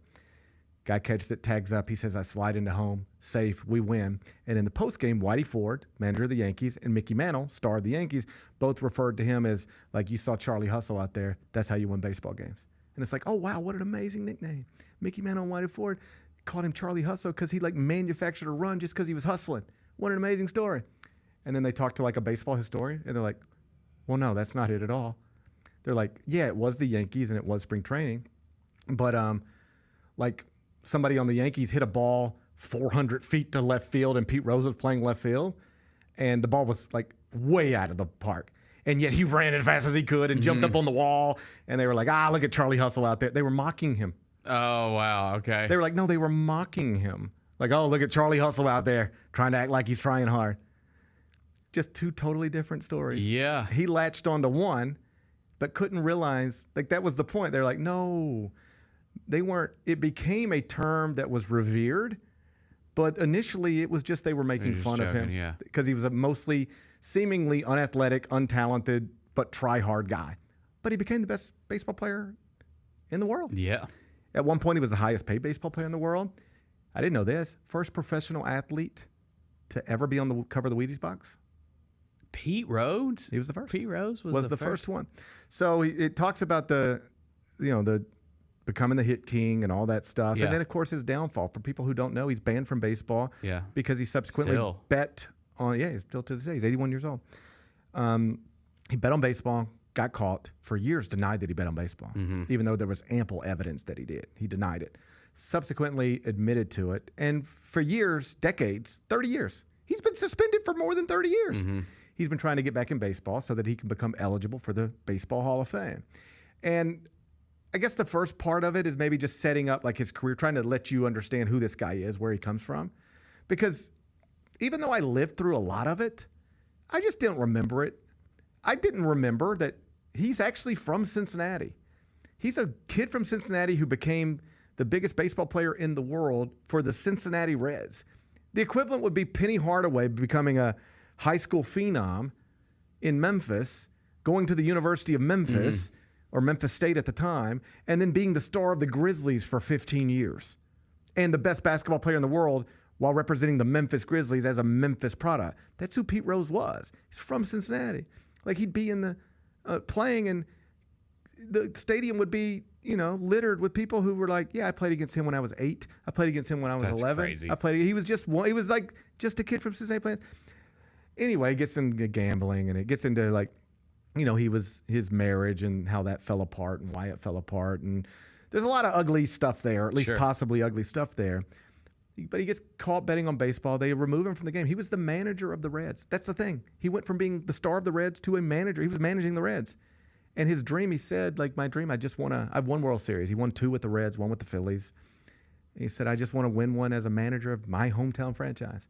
Guy catches it, tags up. He says, I slide into home, safe, we win. And in the postgame, Whitey Ford, manager of the Yankees, and Mickey Mantle, star of the Yankees, both referred to him as, like, you saw Charlie Hustle out there. That's how you win baseball games. And it's like, oh, wow, what an amazing nickname. Mickey Mantle and Whitey Ford called him Charlie Hustle because he, like, manufactured a run just because he was hustling. What an amazing story. And then they talk to, like, a baseball historian, and they're like, well, no, that's not it at all. They're like, yeah, it was the Yankees, and it was spring training. But, like, somebody on the Yankees hit a ball 400 feet to left field, and Pete Rose was playing left field, and the ball was like way out of the park. And yet he ran as fast as he could and jumped up on the wall, and they were like, look at Charlie Hustle out there. They were mocking him. Oh, wow. Okay. They were like, no, they were mocking him. Like, oh, look at Charlie Hustle out there trying to act like he's trying hard. Just two totally different stories. Yeah. He latched onto one, but couldn't realize, like, that was the point. They're like, no. They weren't, it became a term that was revered, but initially it was just they were making fun of him. Yeah. Because he was a mostly seemingly unathletic, untalented, but try-hard guy. But he became the best baseball player in the world. Yeah. At one point, he was the highest paid baseball player in the world. I didn't know this. First professional athlete to ever be on the cover of the Wheaties box. Pete Rose? He was the first. Pete Rose was the first one. So it talks about the becoming the hit king and all that stuff. Yeah. And then, of course, his downfall. For people who don't know, he's banned from baseball because he subsequently bet on, he's still to this day. He's 81 years old. He bet on baseball, got caught, for years denied that he bet on baseball, even though there was ample evidence that he did. He denied it. Subsequently admitted to it. And for years, decades, 30 years, he's been suspended for more than 30 years. He's been trying to get back in baseball so that he can become eligible for the Baseball Hall of Fame. And I guess the first part of it is maybe just setting up like his career, trying to let you understand who this guy is, where he comes from. Because even though I lived through a lot of it, I just didn't remember it. I didn't remember that he's actually from Cincinnati. He's a kid from Cincinnati who became the biggest baseball player in the world for the Cincinnati Reds. The equivalent would be Penny Hardaway becoming a high school phenom in Memphis, going to the University of Memphis, or Memphis State at the time, and then being the star of the Grizzlies for 15 years. And the best basketball player in the world while representing the Memphis Grizzlies as a Memphis product. That's who Pete Rose was. He's from Cincinnati. Like, he'd be in the playing, and the stadium would be, littered with people who were like, I played against him when I was 8. I played against him when I was 11. Crazy. He was just a kid from Cincinnati playing. Anyway, it gets into gambling, and it gets into like, his marriage and how that fell apart and why it fell apart. And there's a lot of ugly stuff there, at least possibly ugly stuff there. But he gets caught betting on baseball. They remove him from the game. He was the manager of the Reds. That's the thing. He went from being the star of the Reds to a manager. He was managing the Reds. And his dream, he said, like, my dream, I've won World Series. He won 2 with the Reds, 1 with the Phillies. And he said, I just want to win one as a manager of my hometown franchise.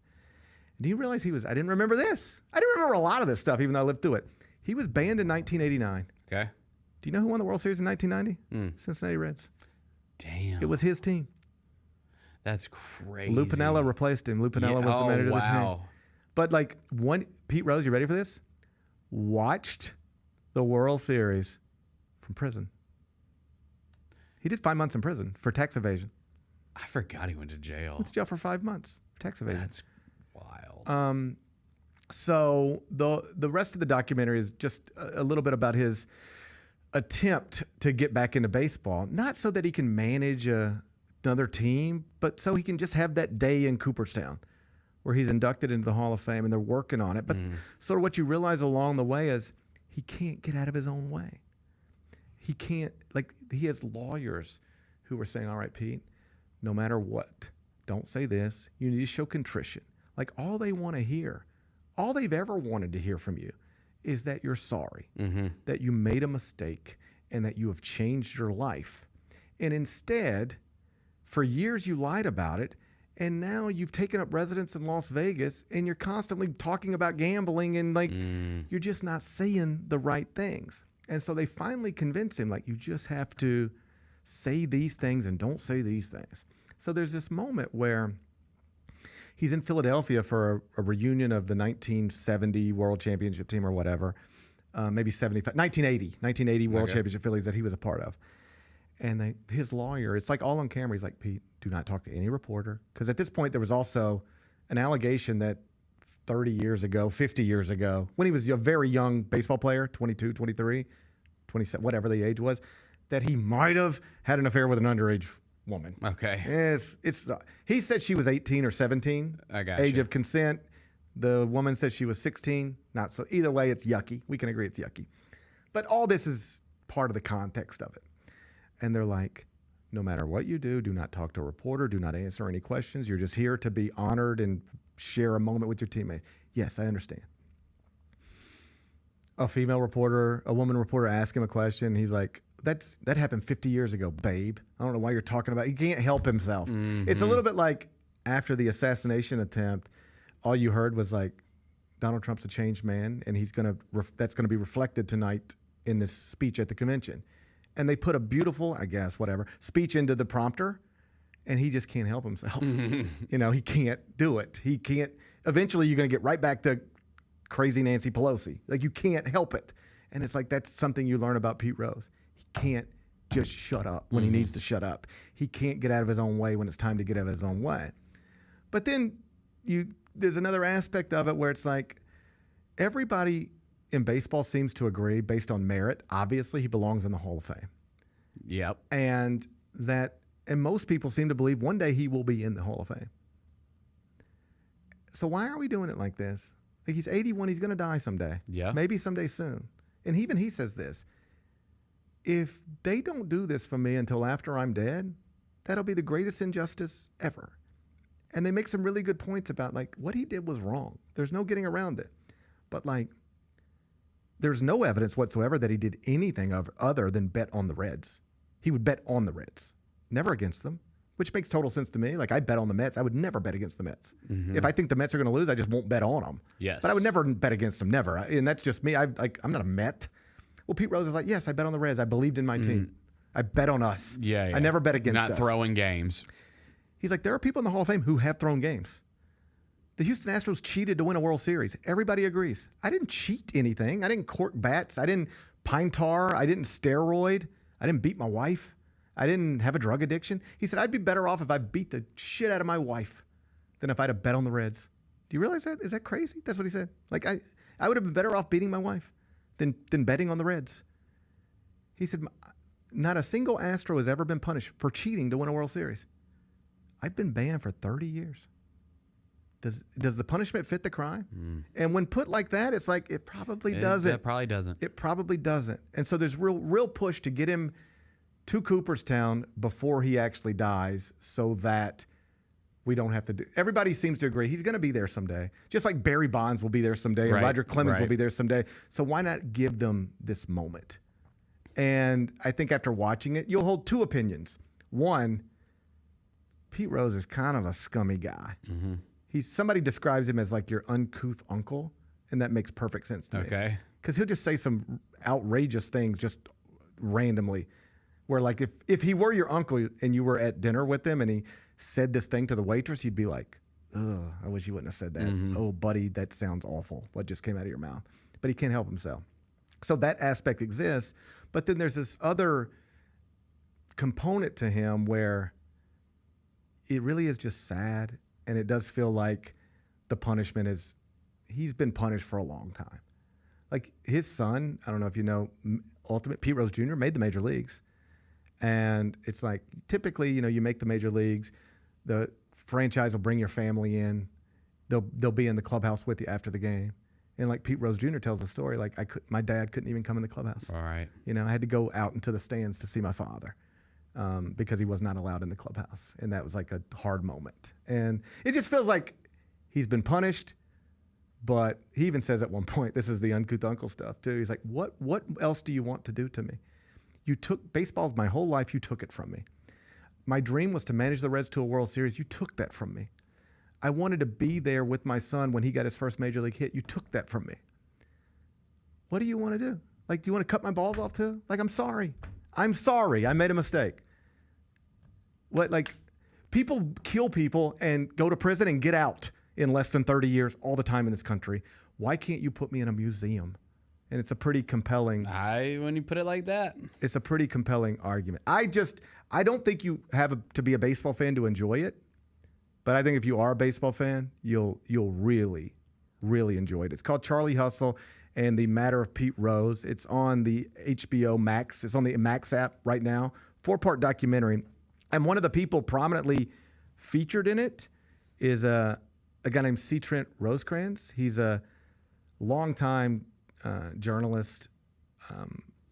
And do you realize I didn't remember this. I didn't remember a lot of this stuff, even though I lived through it. He was banned in 1989. Okay. Do you know who won the World Series in 1990? Cincinnati Reds. Damn. It was his team. That's crazy. Lou Piniella replaced him. Lou Piniella was the manager of the team. But like Pete Rose, you ready for this? Watched the World Series from prison. He did 5 months in prison for tax evasion. I forgot he went to jail. Went to jail for 5 months for tax evasion. That's wild. So the rest of the documentary is just a little bit about his attempt to get back into baseball, not so that he can manage another team, but so he can just have that day in Cooperstown where he's inducted into the Hall of Fame, and they're working on it. But sort of what you realize along the way is he can't get out of his own way. He can't, like, he has lawyers who were saying, all right, Pete, no matter what, don't say this. You need to show contrition. Like, all they want to hear, all they've ever wanted to hear from you is that you're sorry, that you made a mistake, and that you have changed your life. And instead, for years you lied about it, and now you've taken up residence in Las Vegas, and you're constantly talking about gambling, and like you're just not saying the right things. And so they finally convince him, like, you just have to say these things and don't say these things. So there's this moment where he's in Philadelphia for a reunion of the 1970 World Championship team or whatever, maybe 1980 World Championship Phillies that he was a part of. And his lawyer, it's like all on camera. He's like, Pete, do not talk to any reporter. Because at this point, there was also an allegation that 30 years ago, 50 years ago, when he was a very young baseball player, 22, 23, 27, whatever the age was, that he might have had an affair with an underage woman. Okay. He said she was 18 or 17. I got age of consent. The woman said she was 16. Not so. Either way, it's yucky. We can agree it's yucky. But all this is part of the context of it. And they're like, no matter what you do not talk to a reporter, do not answer any questions. You're just here to be honored and share a moment with your teammate. Yes, I understand. A woman reporter asked him a question. He's like, that happened 50 years ago, babe. I don't know why you're talking about it. He can't help himself. It's a little bit like after the assassination attempt, all you heard was like, Donald Trump's a changed man, and that's going to be reflected tonight in this speech at the convention. And they put a beautiful, speech into the prompter, and he just can't help himself. He can't do it. He can't. Eventually, you're going to get right back to crazy Nancy Pelosi. Like, you can't help it. And it's like, that's something you learn about Pete Rose. He can't just shut up when he needs to shut up. He can't get out of his own way when it's time to get out of his own way. But then there's another aspect of it where it's like everybody in baseball seems to agree based on merit. Obviously, he belongs in the Hall of Fame. Yep. And most people seem to believe one day he will be in the Hall of Fame. So why are we doing it like this? Like, he's 81, he's going to die someday. Yeah. Maybe someday soon. And even he says this. If they don't do this for me until after I'm dead, that'll be the greatest injustice ever. And they make some really good points about, like, what he did was wrong. There's no getting around it. But, like, there's no evidence whatsoever that he did anything other than bet on the Reds. He would bet on the Reds, never against them, which makes total sense to me. Like, I bet on the Mets. I would never bet against the Mets. If I think the Mets are going to lose, I just won't bet on them. Yes. But I would never bet against them, never. And that's just me. I'm not a Met. Well, Pete Rose is like, yes, I bet on the Reds. I believed in my team. I bet on us. Yeah. I never bet against us. Not throwing games. He's like, there are people in the Hall of Fame who have thrown games. The Houston Astros cheated to win a World Series. Everybody agrees. I didn't cheat anything. I didn't cork bats. I didn't pine tar. I didn't steroid. I didn't beat my wife. I didn't have a drug addiction. He said, I'd be better off if I beat the shit out of my wife than if I had a bet on the Reds. Do you realize that? Is that crazy? That's what he said. Like, I would have been better off beating my wife than betting on the Reds. He said, not a single Astro has ever been punished for cheating to win a World Series. I've been banned for 30 years. Does the punishment fit the crime? And when put like that, it's like, it probably doesn't. It probably doesn't. It probably doesn't. And so there's real push to get him to Cooperstown before he actually dies, so that we don't have to do. Everybody seems to agree he's going to be there someday. Just like Barry Bonds will be there someday, and Right, Roger Clemens will right. be there someday. So why not give them this moment? And I think after watching it, you'll hold two opinions. One, Pete Rose is kind of a scummy guy. Somebody describes him as like your uncouth uncle, and that makes perfect sense to me. Okay. Because he'll just say some outrageous things just randomly. Where like if he were your uncle and you were at dinner with him and he said this thing to the waitress, you'd be like, ugh, I wish you wouldn't have said that. Oh, buddy, that sounds awful. What just came out of your mouth? But he can't help himself. So that aspect exists. But then there's this other component to him where it really is just sad. And it does feel like the punishment is, he's been punished for a long time. Like his son, I don't know if you know, Pete Rose Jr. made the major leagues. And it's like, typically, you make the major leagues, the franchise will bring your family in. They'll be in the clubhouse with you after the game. And like Pete Rose Jr. tells the story, like my dad couldn't even come in the clubhouse. All right. I had to go out into the stands to see my father because he was not allowed in the clubhouse. And that was like a hard moment. And it just feels like he's been punished, but he even says at one point, this is the uncouth uncle stuff too. He's like, what else do you want to do to me? You took baseball's my whole life. You took it from me. My dream was to manage the Reds to a World Series. You took that from me. I wanted to be there with my son when he got his first major league hit. You took that from me. What do you want to do? Like, do you want to cut my balls off too? Like, I'm sorry. I'm sorry. I made a mistake. What, like, people kill people and go to prison and get out in less than 30 years all the time in this country. Why can't you put me in a museum? And it's a pretty compelling. When you put it like that, it's a pretty compelling argument. I don't think you have to be a baseball fan to enjoy it, but I think if you are a baseball fan, you'll really, really enjoy it. It's called Charlie Hustle and the Matter of Pete Rose. It's on the HBO Max. It's on the Max app right now. 4-part documentary, and one of the people prominently featured in it is a guy named C. Trent Rosecrans. He's a longtime journalist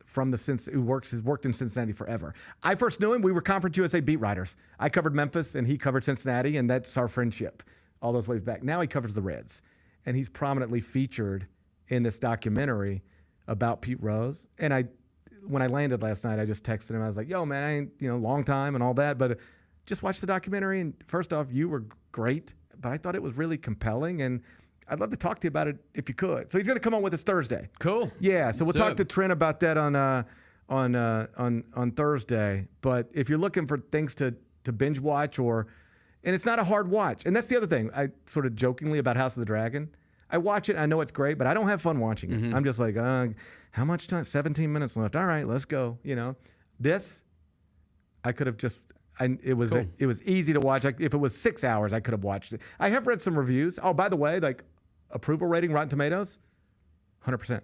from who has worked in Cincinnati forever. I first knew him. We were Conference USA beat writers. I covered Memphis and he covered Cincinnati, and that's our friendship all those ways back. Now he covers the Reds, and he's prominently featured in this documentary about Pete Rose. And when I landed last night, I just texted him. I was like, "Yo, man, I ain't long time and all that, but just watch the documentary. And first off, you were great, but I thought it was really compelling and." I'd love to talk to you about it if you could. So he's going to come on with us Thursday. Cool. Yeah, so we'll talk to Trent about that on Thursday. But if you're looking for things to binge watch, and it's not a hard watch. And that's the other thing. I sort of jokingly about House of the Dragon. I watch it. I know it's great, but I don't have fun watching it. I'm just like, how much time? 17 minutes left. All right, let's go. This, I could have just. It was easy to watch. If it was 6 hours, I could have watched it. I have read some reviews. Oh, by the way, like approval rating, Rotten Tomatoes, 100%.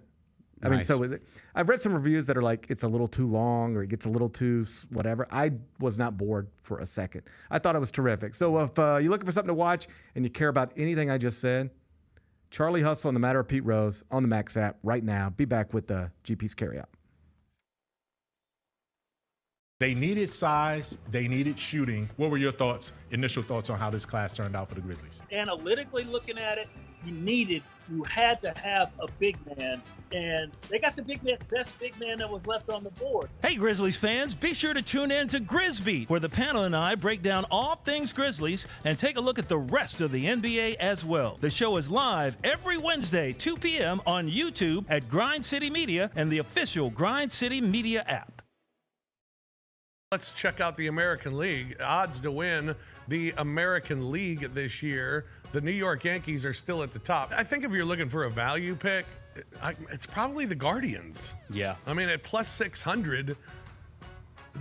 I mean, so I've read some reviews that are like it's a little too long or it gets a little too whatever. I was not bored for a second. I thought it was terrific. So if you're looking for something to watch and you care about anything I just said, Charlie Hustle and the Matter of Pete Rose on the Max app right now. Be back with the GP's Carryout. They needed size. They needed shooting. What were your initial thoughts on how this class turned out for the Grizzlies? Analytically looking at it, you had to have a big man, and they got the best big man that was left on the board. Hey, Grizzlies fans, be sure to tune in to Grizzbeat, where the panel and I break down all things Grizzlies and take a look at the rest of the NBA as well. The show is live every Wednesday, 2 p.m. on YouTube at Grind City Media and the official Grind City Media app. Let's check out the American League. Odds to win the American League this year. The New York Yankees are still at the top. I think if you're looking for a value pick, it's probably the Guardians. Yeah. I mean, at plus 600,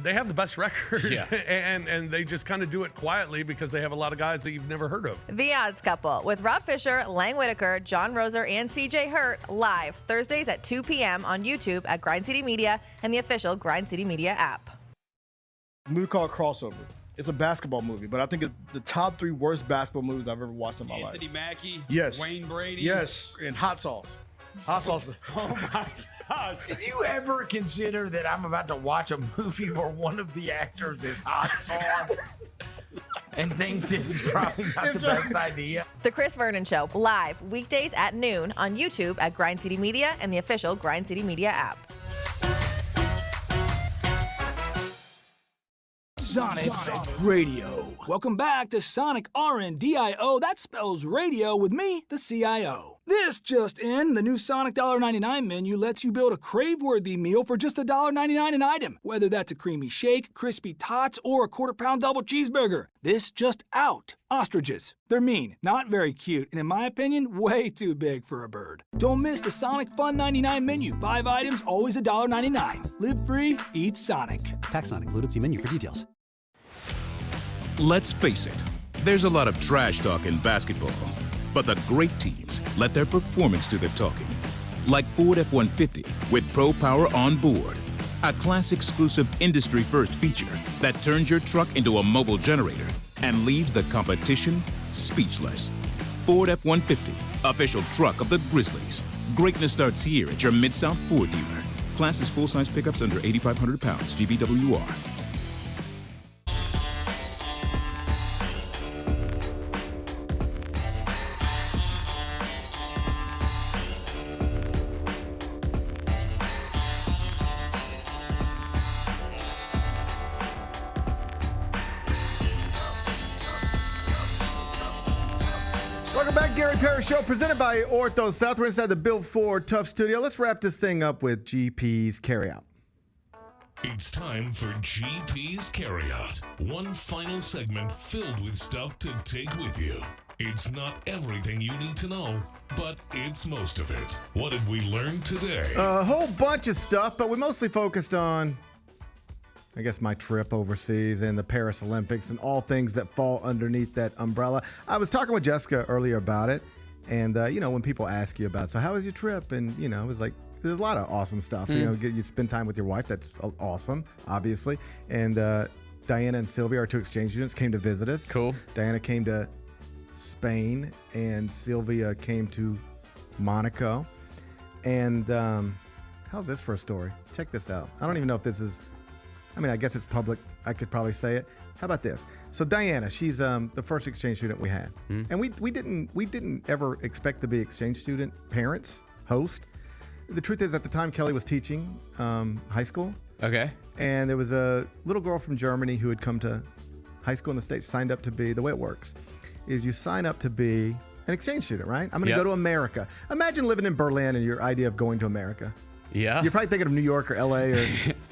they have the best record. Yeah. and they just kind of do it quietly because they have a lot of guys that you've never heard of. The Odds Couple with Rob Fisher, Lang Whitaker, John Roser, and CJ Hurt live Thursdays at 2 p.m. on YouTube at Grind City Media and the official Grind City Media app. A movie called Crossover. It's a basketball movie, but I think it's the top 3 worst basketball movies I've ever watched in my life. Anthony Mackie, Yes. Wayne Brady. Yes, and hot sauce. Hot sauce. Oh my God. Did you ever consider that I'm about to watch a movie where one of the actors is hot sauce? and think this is probably not the best idea. The Chris Vernon Show, live weekdays at noon on YouTube at Grind City Media and the official Grind City Media app. Sonic Radio. Welcome back to Sonic RNDIO. That spells radio with me, the CIO. This just in, the new Sonic $1.99 menu lets you build a crave-worthy meal for just $1.99 an item. Whether that's a creamy shake, crispy tots, or a quarter-pound double cheeseburger. This just out. Ostriches. They're mean, not very cute, and in my opinion, way too big for a bird. Don't miss the Sonic Fun 99 menu. 5 items, always $1.99. Live free, eat Sonic. Tax not included. See menu for details. Let's face it, there's a lot of trash talk in basketball, but the great teams let their performance do the talking. Like Ford F-150 with Pro Power on board, a class-exclusive industry-first feature that turns your truck into a mobile generator and leaves the competition speechless. Ford F-150, official truck of the Grizzlies. Greatness starts here at your Mid-South Ford dealer. Class is full-size pickups under 8,500 pounds, GVWR. Welcome back, Gary Parrish Show, presented by Ortho South. We're inside the Built Ford Tough Studio. Let's wrap this thing up with GP's Carryout. It's time for GP's Carryout. One final segment filled with stuff to take with you. It's not everything you need to know, but it's most of it. What did we learn today? A whole bunch of stuff, but we mostly focused on, I guess, my trip overseas and the Paris Olympics and all things that fall underneath that umbrella. I was talking with Jessica earlier about it, and, when people ask you about, so how was your trip? And, it was like, there's a lot of awesome stuff. You spend time with your wife. That's awesome, obviously. And Diana and Sylvia, our 2 exchange students, came to visit us. Cool. Diana came to Spain, and Sylvia came to Monaco. And how's this for a story? Check this out. I don't even know if this is, I guess it's public. I could probably say it. How about this? So Diana, she's the first exchange student we had. And we didn't ever expect to be exchange student parents, host. The truth is, at the time, Kelly was teaching high school. Okay. And there was a little girl from Germany who had come to high school in the States, signed up to be, the way it works is you sign up to be an exchange student, right? I'm going to go to America. Imagine living in Berlin and your idea of going to America. Yeah. You're probably thinking of New York or LA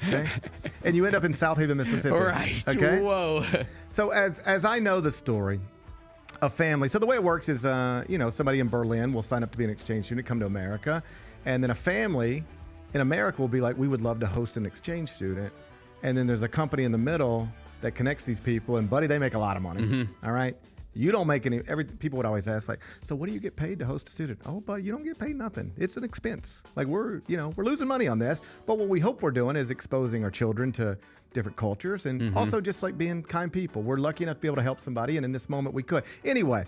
okay? And you end up in South Haven, Mississippi. Right. Okay. Whoa. So as I know the story, a family, so the way it works is, somebody in Berlin will sign up to be an exchange student, come to America. And then a family in America will be like, we would love to host an exchange student. And then there's a company in the middle that connects these people. And buddy, they make a lot of money. All right. You don't make any, people would always ask, like, so what do you get paid to host a student? Oh, but you don't get paid nothing. It's an expense. Like we're losing money on this. But what we hope we're doing is exposing our children to different cultures and also just like being kind people. We're lucky enough to be able to help somebody. And in this moment we could. Anyway,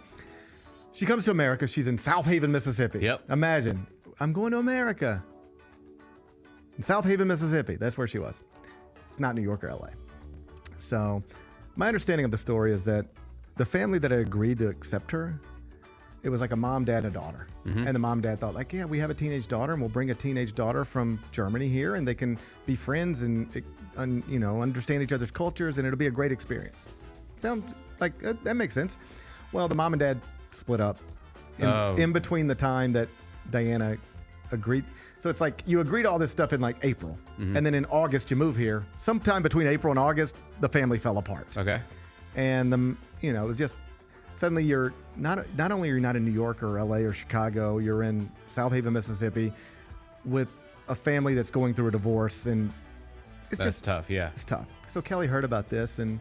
she comes to America. She's in South Haven, Mississippi. Yep. Imagine, I'm going to America. In South Haven, Mississippi. That's where she was. It's not New York or LA. So my understanding of the story is that the family that had agreed to accept her, it was like a mom, dad, and a daughter. And the mom, dad thought, like, yeah, we have a teenage daughter, and we'll bring a teenage daughter from Germany here, and they can be friends and understand each other's cultures, and it'll be a great experience. Sounds like that makes sense. Well, the mom and dad split up in between the time that Diana agreed. So it's like you agreed to all this stuff in like April, and then in August you move here. Sometime between April and August, the family fell apart. Okay. And it was just suddenly you're not only are you not in New York or LA or Chicago, you're in South Haven, Mississippi, with a family that's going through a divorce, and it's That's just tough. Yeah. It's tough. So Kelly heard about this and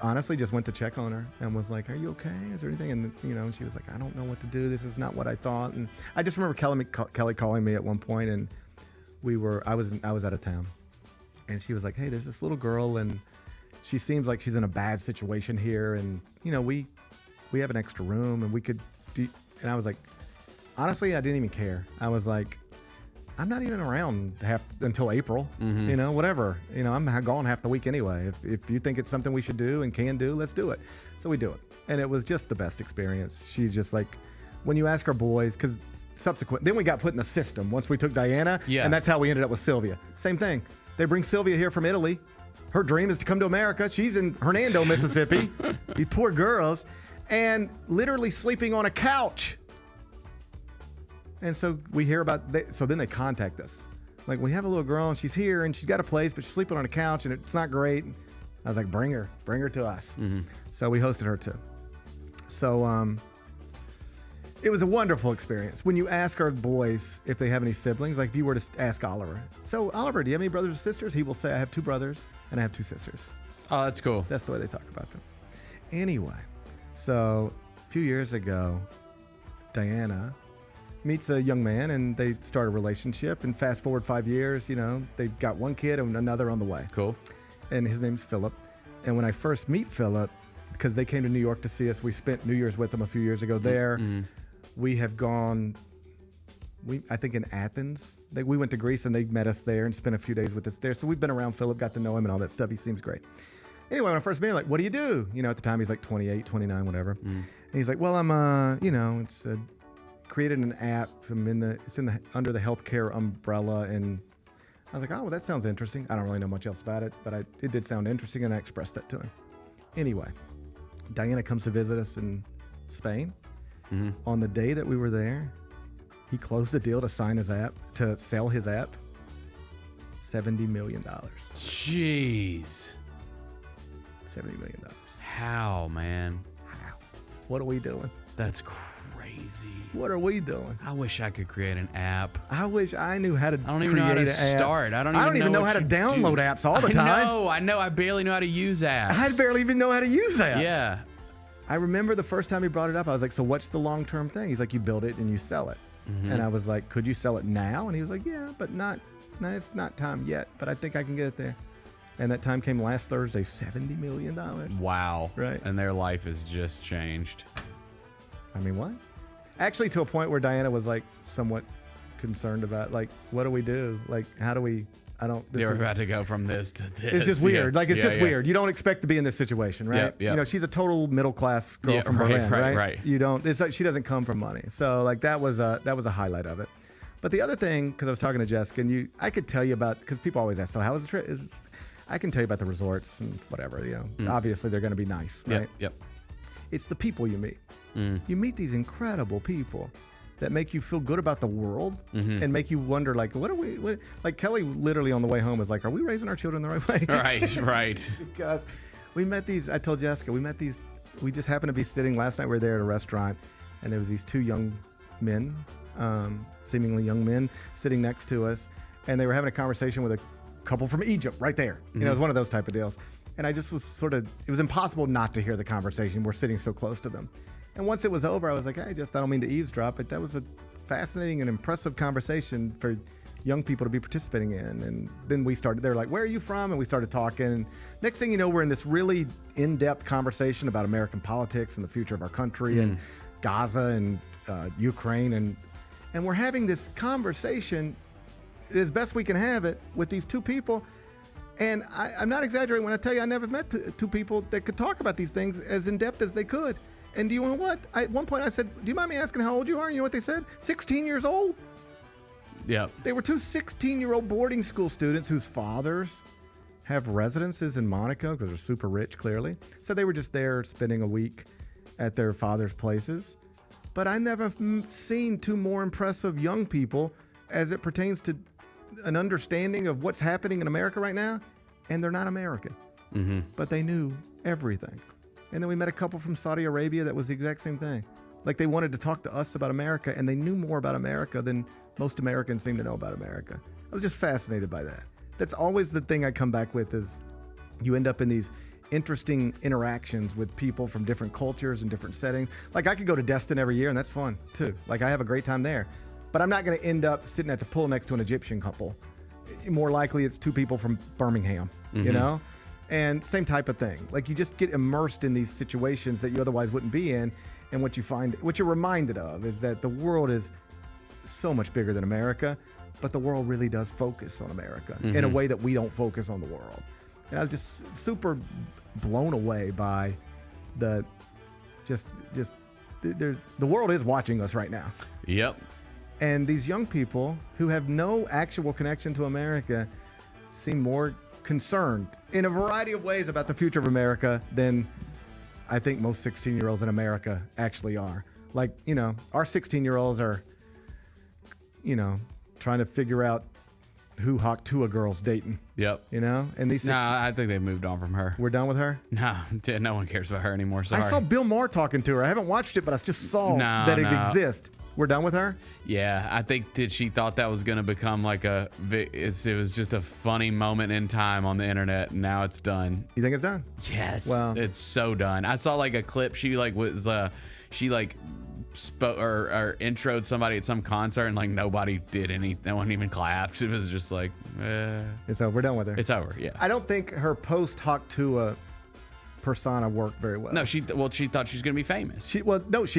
honestly just went to check on her and was like, "Are you okay? Is there anything?" And she was like, "I don't know what to do. This is not what I thought." And I just remember Kelly calling me at one point, and I was out of town, and she was like, "Hey, there's this little girl, and she seems like she's in a bad situation here, and we have an extra room, and we could do." And I was like, honestly, I didn't even care. I was like, I'm not even around until April. Whatever. I'm gone half the week anyway. If you think it's something we should do and can do, let's do it. So we do it. And it was just the best experience. She's just like, when you ask our boys, because then we got put in the system once we took Diana. Yeah. And that's how we ended up with Sylvia. Same thing. They bring Sylvia here from Italy. Her dream is to come to America. She's in Hernando, Mississippi. These poor girls. And literally sleeping on a couch. And so we hear so then they contact us. Like, we have a little girl and she's here and she's got a place, but she's sleeping on a couch and it's not great. I was like, bring her to us. So we hosted her too. So it was a wonderful experience. When you ask our boys if they have any siblings, like if you were to ask Oliver, so Oliver, do you have any brothers or sisters? He will say, I have 2 brothers and I have 2 sisters. Oh, that's cool. That's the way they talk about them. Anyway, so a few years ago, Diana meets a young man and they start a relationship, and fast forward 5 years, they've got 1 kid and another on the way. Cool. And his name's Philip. And when I first meet Philip, because they came to New York to see us, we spent New Year's with them a few years ago there. We have gone, I think in Athens, we went to Greece and they met us there and spent a few days with us there. So we've been around Philip, got to know him and all that stuff. He seems great. Anyway, when I first met him, like, what do you do? At the time he's like 28, 29, whatever. And he's like, well, I'm, it's created an app. It's under the healthcare umbrella. And I was like, oh, well, that sounds interesting. I don't really know much else about it, but it did sound interesting, and I expressed that to him. Anyway, Diana comes to visit us in Spain. On the day that we were there, he closed a deal to sell his app. $70 million. Jeez. $70 million. How, man? How? What are we doing? That's crazy. What are we doing? I wish I could create an app. I wish I knew how to I don't even know how to start. I don't even know how to download apps all the time. I know. I barely know how to use apps. I barely even know how to use apps. Yeah. I remember the first time he brought it up, I was like, so what's the long-term thing? He's like, you build it and you sell it. And I was like, could you sell it now? And he was like, yeah, but it's not time yet, but I think I can get it there. And that time came last Thursday, $70 million. Wow. Right. And their life has just changed. I mean, what? Actually, to a point where Diana was like somewhat concerned about, like, what do we do? Like, how do we, They were about to go from this to this. It's just weird. Like, it's just weird. You don't expect to be in this situation, right? Yeah. She's a total middle-class girl from Berlin, right? You don't, it's like she doesn't come from money. So, like, that was a highlight of it. But the other thing, because I was talking to Jessica, and I could tell you about, because people always ask, so how was the trip? I can tell you about the resorts and whatever, Obviously, they're going to be nice, right? Yep. It's the people you meet. You meet these incredible people that make you feel good about the world and make you wonder, like, like Kelly literally on the way home was like, are we raising our children the right way? Right. Because we met I told Jessica, we just happened to be sitting, last night we were there at a restaurant, and there was these 2 young men, seemingly young men, sitting next to us, and they were having a conversation with a couple from Egypt right there. It was one of those type of deals. And I just was it was impossible not to hear the conversation. We're sitting so close to them. And once it was over, I was like, I don't mean to eavesdrop, but that was a fascinating and impressive conversation for young people to be participating in. And then they're like, where are you from? And we started talking. And next thing you know, we're in this really in-depth conversation about American politics and the future of our country and Gaza and Ukraine. And we're having this conversation as best we can have it with these 2 people. And I'm not exaggerating when I tell you I never met 2 people that could talk about these things as in-depth as they could. And do you know what? At one point I said, do you mind me asking how old you are? And you know what they said? 16 years old. Yeah. They were 2 16-year-old boarding school students whose fathers have residences in Monaco because they're super rich, clearly. So they were just there spending a week at their father's places. But I never seen 2 more impressive young people as it pertains to an understanding of what's happening in America right now. And they're not American. But they knew everything. And then we met a couple from Saudi Arabia that was the exact same thing. Like, they wanted to talk to us about America, and they knew more about America than most Americans seem to know about America. I was just fascinated by that. That's always the thing I come back with, is you end up in these interesting interactions with people from different cultures and different settings. Like, I could go to Destin every year, and that's fun, too. Like, I have a great time there. But I'm not going to end up sitting at the pool next to an Egyptian couple. More likely, it's 2 people from Birmingham, And same type of thing. Like, you just get immersed in these situations that you otherwise wouldn't be in. And what you're reminded of is that the world is so much bigger than America. but the world really does focus on America in a way that we don't focus on the world. And I was just super blown away by the world is watching us right now. Yep. And these young people who have no actual connection to America seem more concerned in a variety of ways about the future of America than I think most 16-year-olds in America actually are. Like, our 16-year-olds are, trying to figure out who Hawk-Tua girl's dating. Yep. And these. I think they've moved on from her. We're done with her? No one cares about her anymore. Sorry. I saw Bill Maher talking to her. I haven't watched it, but I just saw that it exists. We're done with her? Yeah, I think that she thought that was going to become like it was just a funny moment in time on the internet, and now it's done. You think it's done? Yes. Well, it's so done. I saw like a clip. She spoke or introed somebody at some concert, and like nobody did anything. No one even clapped. It was just like, It's over. We're done with her. It's over. Yeah. I don't think her post Hawk-Tua persona worked very well. No, she thought she was gonna be famous. She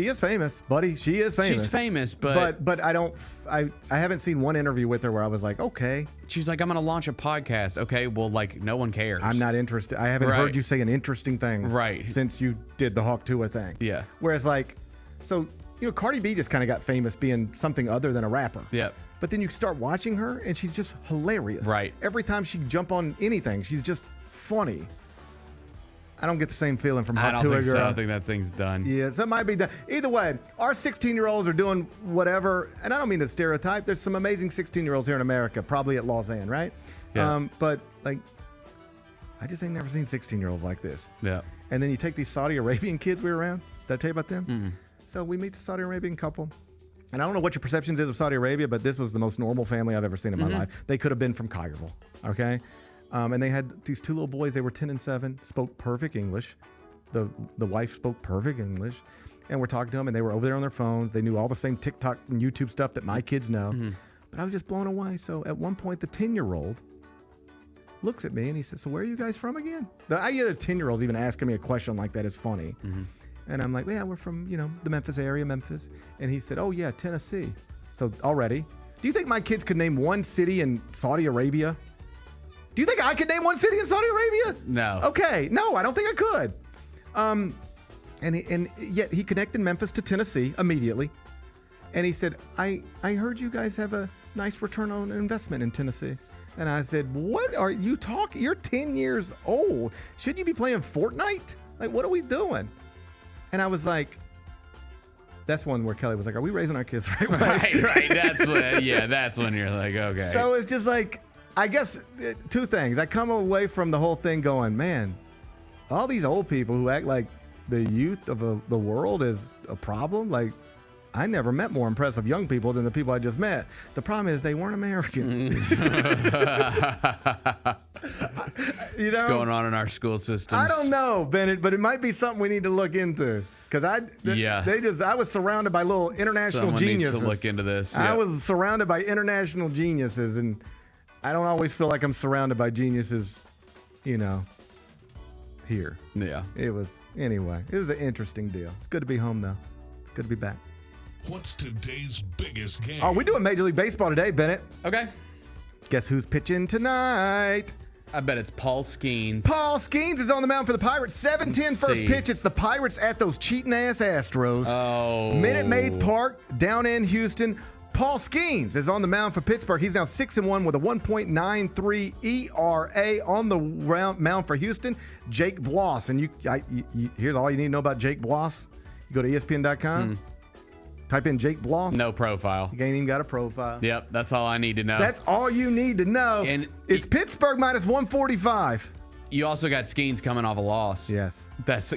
is famous, buddy. She is famous. She's famous, but I haven't seen one interview with her where I was like, okay. She's like, I'm gonna launch a podcast. Okay, well, like no one cares. I'm not interested. I haven't heard you say an interesting thing since you did the Hawk-Tua thing. Yeah. Whereas Cardi B just kind of got famous being something other than a rapper. Yep. But then you start watching her, and she's just hilarious. Right. Every time she jump on anything, she's just funny. I don't get the same feeling from Hawk-Tua girl. So. I think that thing's done. Yeah, so it might be done. Either way, our 16-year-olds are doing whatever, and I don't mean to stereotype. There's some amazing 16-year-olds here in America, probably at Lausanne, right? Yeah. But I just ain't never seen 16-year-olds like this. Yeah. And then you take these Saudi Arabian kids we were around. Did I tell you about them? Mm-hmm. So we meet the Saudi Arabian couple. And I don't know what your perceptions is of Saudi Arabia, but this was the most normal family I've ever seen in my life. They could have been from Cairo, okay? And they had these two little boys. They were 10 and 7, spoke perfect English. The wife spoke perfect English. And we're talking to them, and they were over there on their phones. They knew all the same TikTok and YouTube stuff that my kids know. But I was just blown away. So at one point, the 10-year-old looks at me, and he says, so where are you guys from again? The idea that 10-year-olds even asking me a question like that is funny. And I'm like, yeah, we're from, the Memphis area, Memphis. And he said, oh, yeah, Tennessee. So already. Do you think my kids could name one city in Saudi Arabia? Do you think I could name one city in Saudi Arabia? No. Okay. No, I don't think I could. And yet he connected Memphis to Tennessee immediately. And he said, I heard you guys have a nice return on investment in Tennessee. And I said, what are you talking? You're 10 years old. Shouldn't you be playing Fortnite? Like, what are we doing? And I was like, that's one where Kelly was like, are we raising our kids the right way? Right. That's when you're like, okay. So it's just like, I guess two things. I come away from the whole thing going, man, all these old people who act like the youth of the world is a problem. Like, I never met more impressive young people than the people I just met. The problem is they weren't American. What's going on in our school systems? I don't know, Bennett, but it might be something we need to look into. Because I was surrounded by little international geniuses. Needs to look into this. Yeah. I was surrounded by international geniuses, and I don't always feel like I'm surrounded by geniuses, here. Yeah. It was an interesting deal. It's good to be home, though. It's good to be back. What's today's biggest game? Oh, we're doing Major League Baseball today, Bennett. Okay. Guess who's pitching tonight? I bet it's Paul Skeens. Paul Skeens is on the mound for the Pirates. 7-10 first pitch. It's the Pirates at those cheating-ass Astros. Oh. Minute Maid Park, down in Houston. Paul Skeens is on the mound for Pittsburgh. He's now 6-1 with a 1.93 ERA on the mound for Houston. Jake Bloss. And here's all you need to know about Jake Bloss. You go to ESPN.com. Type in Jake Bloss. No profile. You ain't even got a profile. Yep, that's all I need to know. That's all you need to know. And it's Pittsburgh minus 145. You also got Skeens coming off a loss. Yes.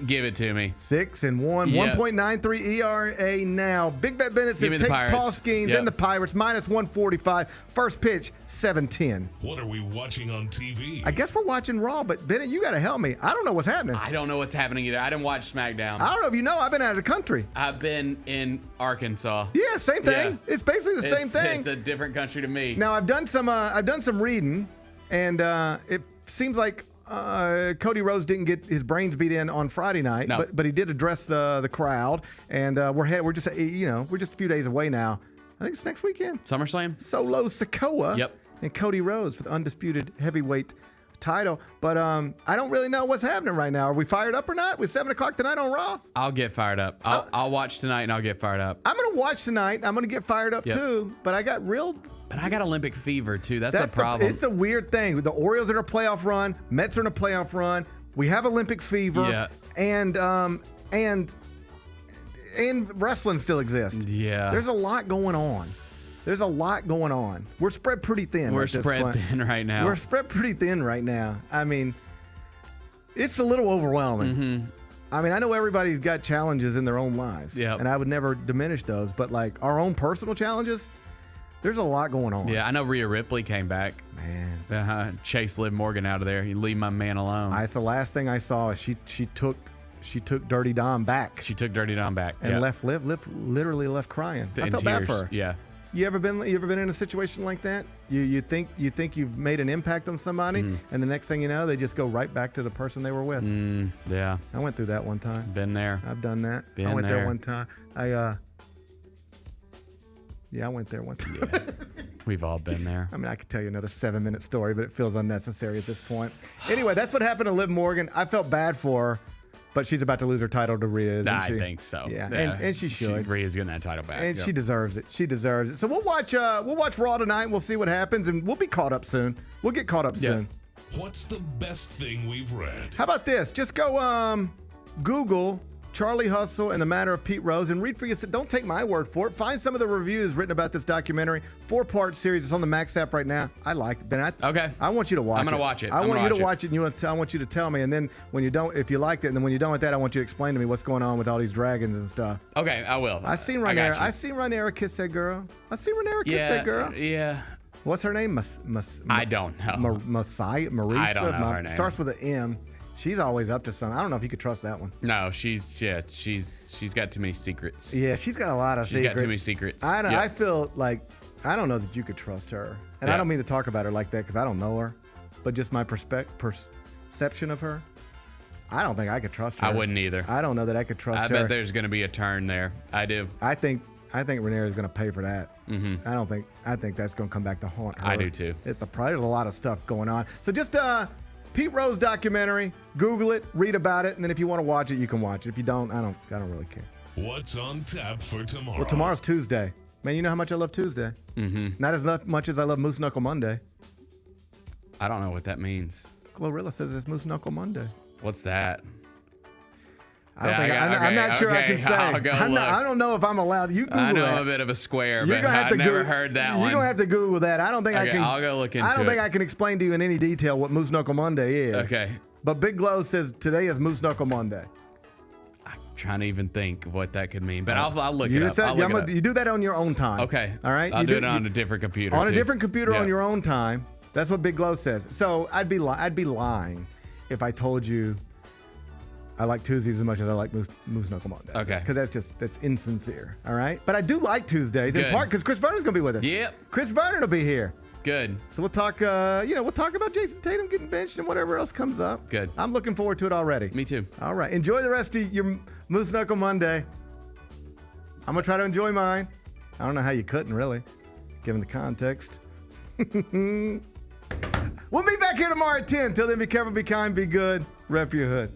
Give it to me. 6-1, Yep. 1.93 ERA now. Big Bet Bennett says take Pirates. Paul Skeens and the Pirates minus 145. First pitch, 7-10. What are we watching on TV? I guess we're watching Raw, but Bennett, you got to help me. I don't know what's happening. I don't know what's happening either. I didn't watch SmackDown. I don't know if you know. I've been out of the country. I've been in Arkansas. Yeah, same thing. Yeah. It's basically the same thing. It's a different country to me. Now I've done some reading, and it seems like Cody Rhodes didn't get his brains beat in on Friday night, but he did address the crowd, and we're just a few days away now. I think it's next weekend. SummerSlam? Solo Sikoa. Yep. And Cody Rhodes for the undisputed heavyweight title. But I don't really know what's happening right now. Are we fired up or not? With 7 o'clock tonight on Raw? I'll get fired up. I'll watch tonight and I'll get fired up. I'm going to watch tonight. I'm going to get fired up too. But I got Olympic fever too. That's the problem. It's a weird thing. The Orioles are in a playoff run. Mets are in a playoff run. We have Olympic fever. Yeah. And wrestling still exists. Yeah. There's a lot going on. We're spread pretty thin. We're spread thin right now. We're spread pretty thin right now. I mean, it's a little overwhelming. Mm-hmm. I mean, I know everybody's got challenges in their own lives. Yep. And I would never diminish those. But like our own personal challenges, there's a lot going on. Yeah, I know Rhea Ripley came back. Man. Chase Liv Morgan out of there. You leave my man alone. It's the last thing I saw. She took Dirty Dom back. She took Dirty Dom back. And left literally left crying. I felt bad for her. Yeah. You ever been in a situation like that? You think you've made an impact on somebody, and the next thing you know, they just go right back to the person they were with. Yeah. I went through that one time. Been there. I've done that. I went there one time. I went there one time. Yeah. We've all been there. I mean, I could tell you another 7-minute story, but it feels unnecessary at this point. Anyway, that's what happened to Liv Morgan. I felt bad for her. But she's about to lose her title to Rhea, isn't she? I think so. Yeah, and she should. Rhea's getting that title back. And she deserves it. She deserves it. So we'll watch Raw tonight. We'll see what happens, and we'll be caught up soon. We'll get caught up soon. What's the best thing we've read? How about this? Just go Google Charlie Hustle and the Matter of Pete Rose and read for yourself. Don't take my word for it. Find some of the reviews written about this documentary. 4-part series. It's on the Max app right now. I like it. Ben, okay. I want you to watch it. I'm going to watch it. I want you to watch it, and I want you to tell me. And then when you don't, if you liked it, and then when you're done with that, I want you to explain to me what's going on with all these dragons and stuff. Okay, I will. I seen Rhaenyra kiss that girl. Yeah. What's her name? I don't know. Marissa? I don't know her name. Starts with an M. She's always up to something. I don't know if you could trust that one. No, she's got too many secrets. Yeah, she's got a lot of secrets. She's got too many secrets. I feel like I don't know that you could trust her. And I don't mean to talk about her like that because I don't know her. But just my perception of her, I don't think I could trust her. I wouldn't either. I don't know that I could trust her. I bet there's going to be a turn there. I do. I think Rhaenyra is going to pay for that. Mm-hmm. I think that's going to come back to haunt her. I do too. There's a lot of stuff going on. So just Pete Rose documentary. Google it, read about it, and then if you want to watch it, you can watch it. If you don't, I don't really care. What's on tap for tomorrow? Well, tomorrow's Tuesday. Man, you know how much I love Tuesday. Mm-hmm. Not as much as I love Moose Knuckle Monday. I don't know what that means. Glorilla says it's Moose Knuckle Monday. What's that? I'm not sure I can say. I don't know if I'm allowed. You Google I know that. I'm a bit of a square, but I've never heard that one. You're going to have to Google that. I don't think I can. I'll go look into it. I don't think I can explain to you in any detail what Moose Knuckle Monday is. Okay. But Big Glow says today is Moose Knuckle Monday. I'm trying to even think what that could mean, but I'll look it up. You do that on your own time. Okay. All right? I'll do it on a different computer. On a different computer on your own time. That's what Big Glow says. So I'd be lying if I told you I like Tuesdays as much as I like Moose Knuckle Mondays. Okay. Because that's insincere. All right. But I do like Tuesdays in part because Chris Verner's gonna be with us. Yep. Chris Verner will be here. Good. So we'll talk. We'll talk about Jason Tatum getting benched and whatever else comes up. Good. I'm looking forward to it already. Me too. All right. Enjoy the rest of your Moose Knuckle Monday. I'm gonna try to enjoy mine. I don't know how you couldn't really, given the context. We'll be back here tomorrow at 10. Till then, be careful, be kind, be good. Rep your hood.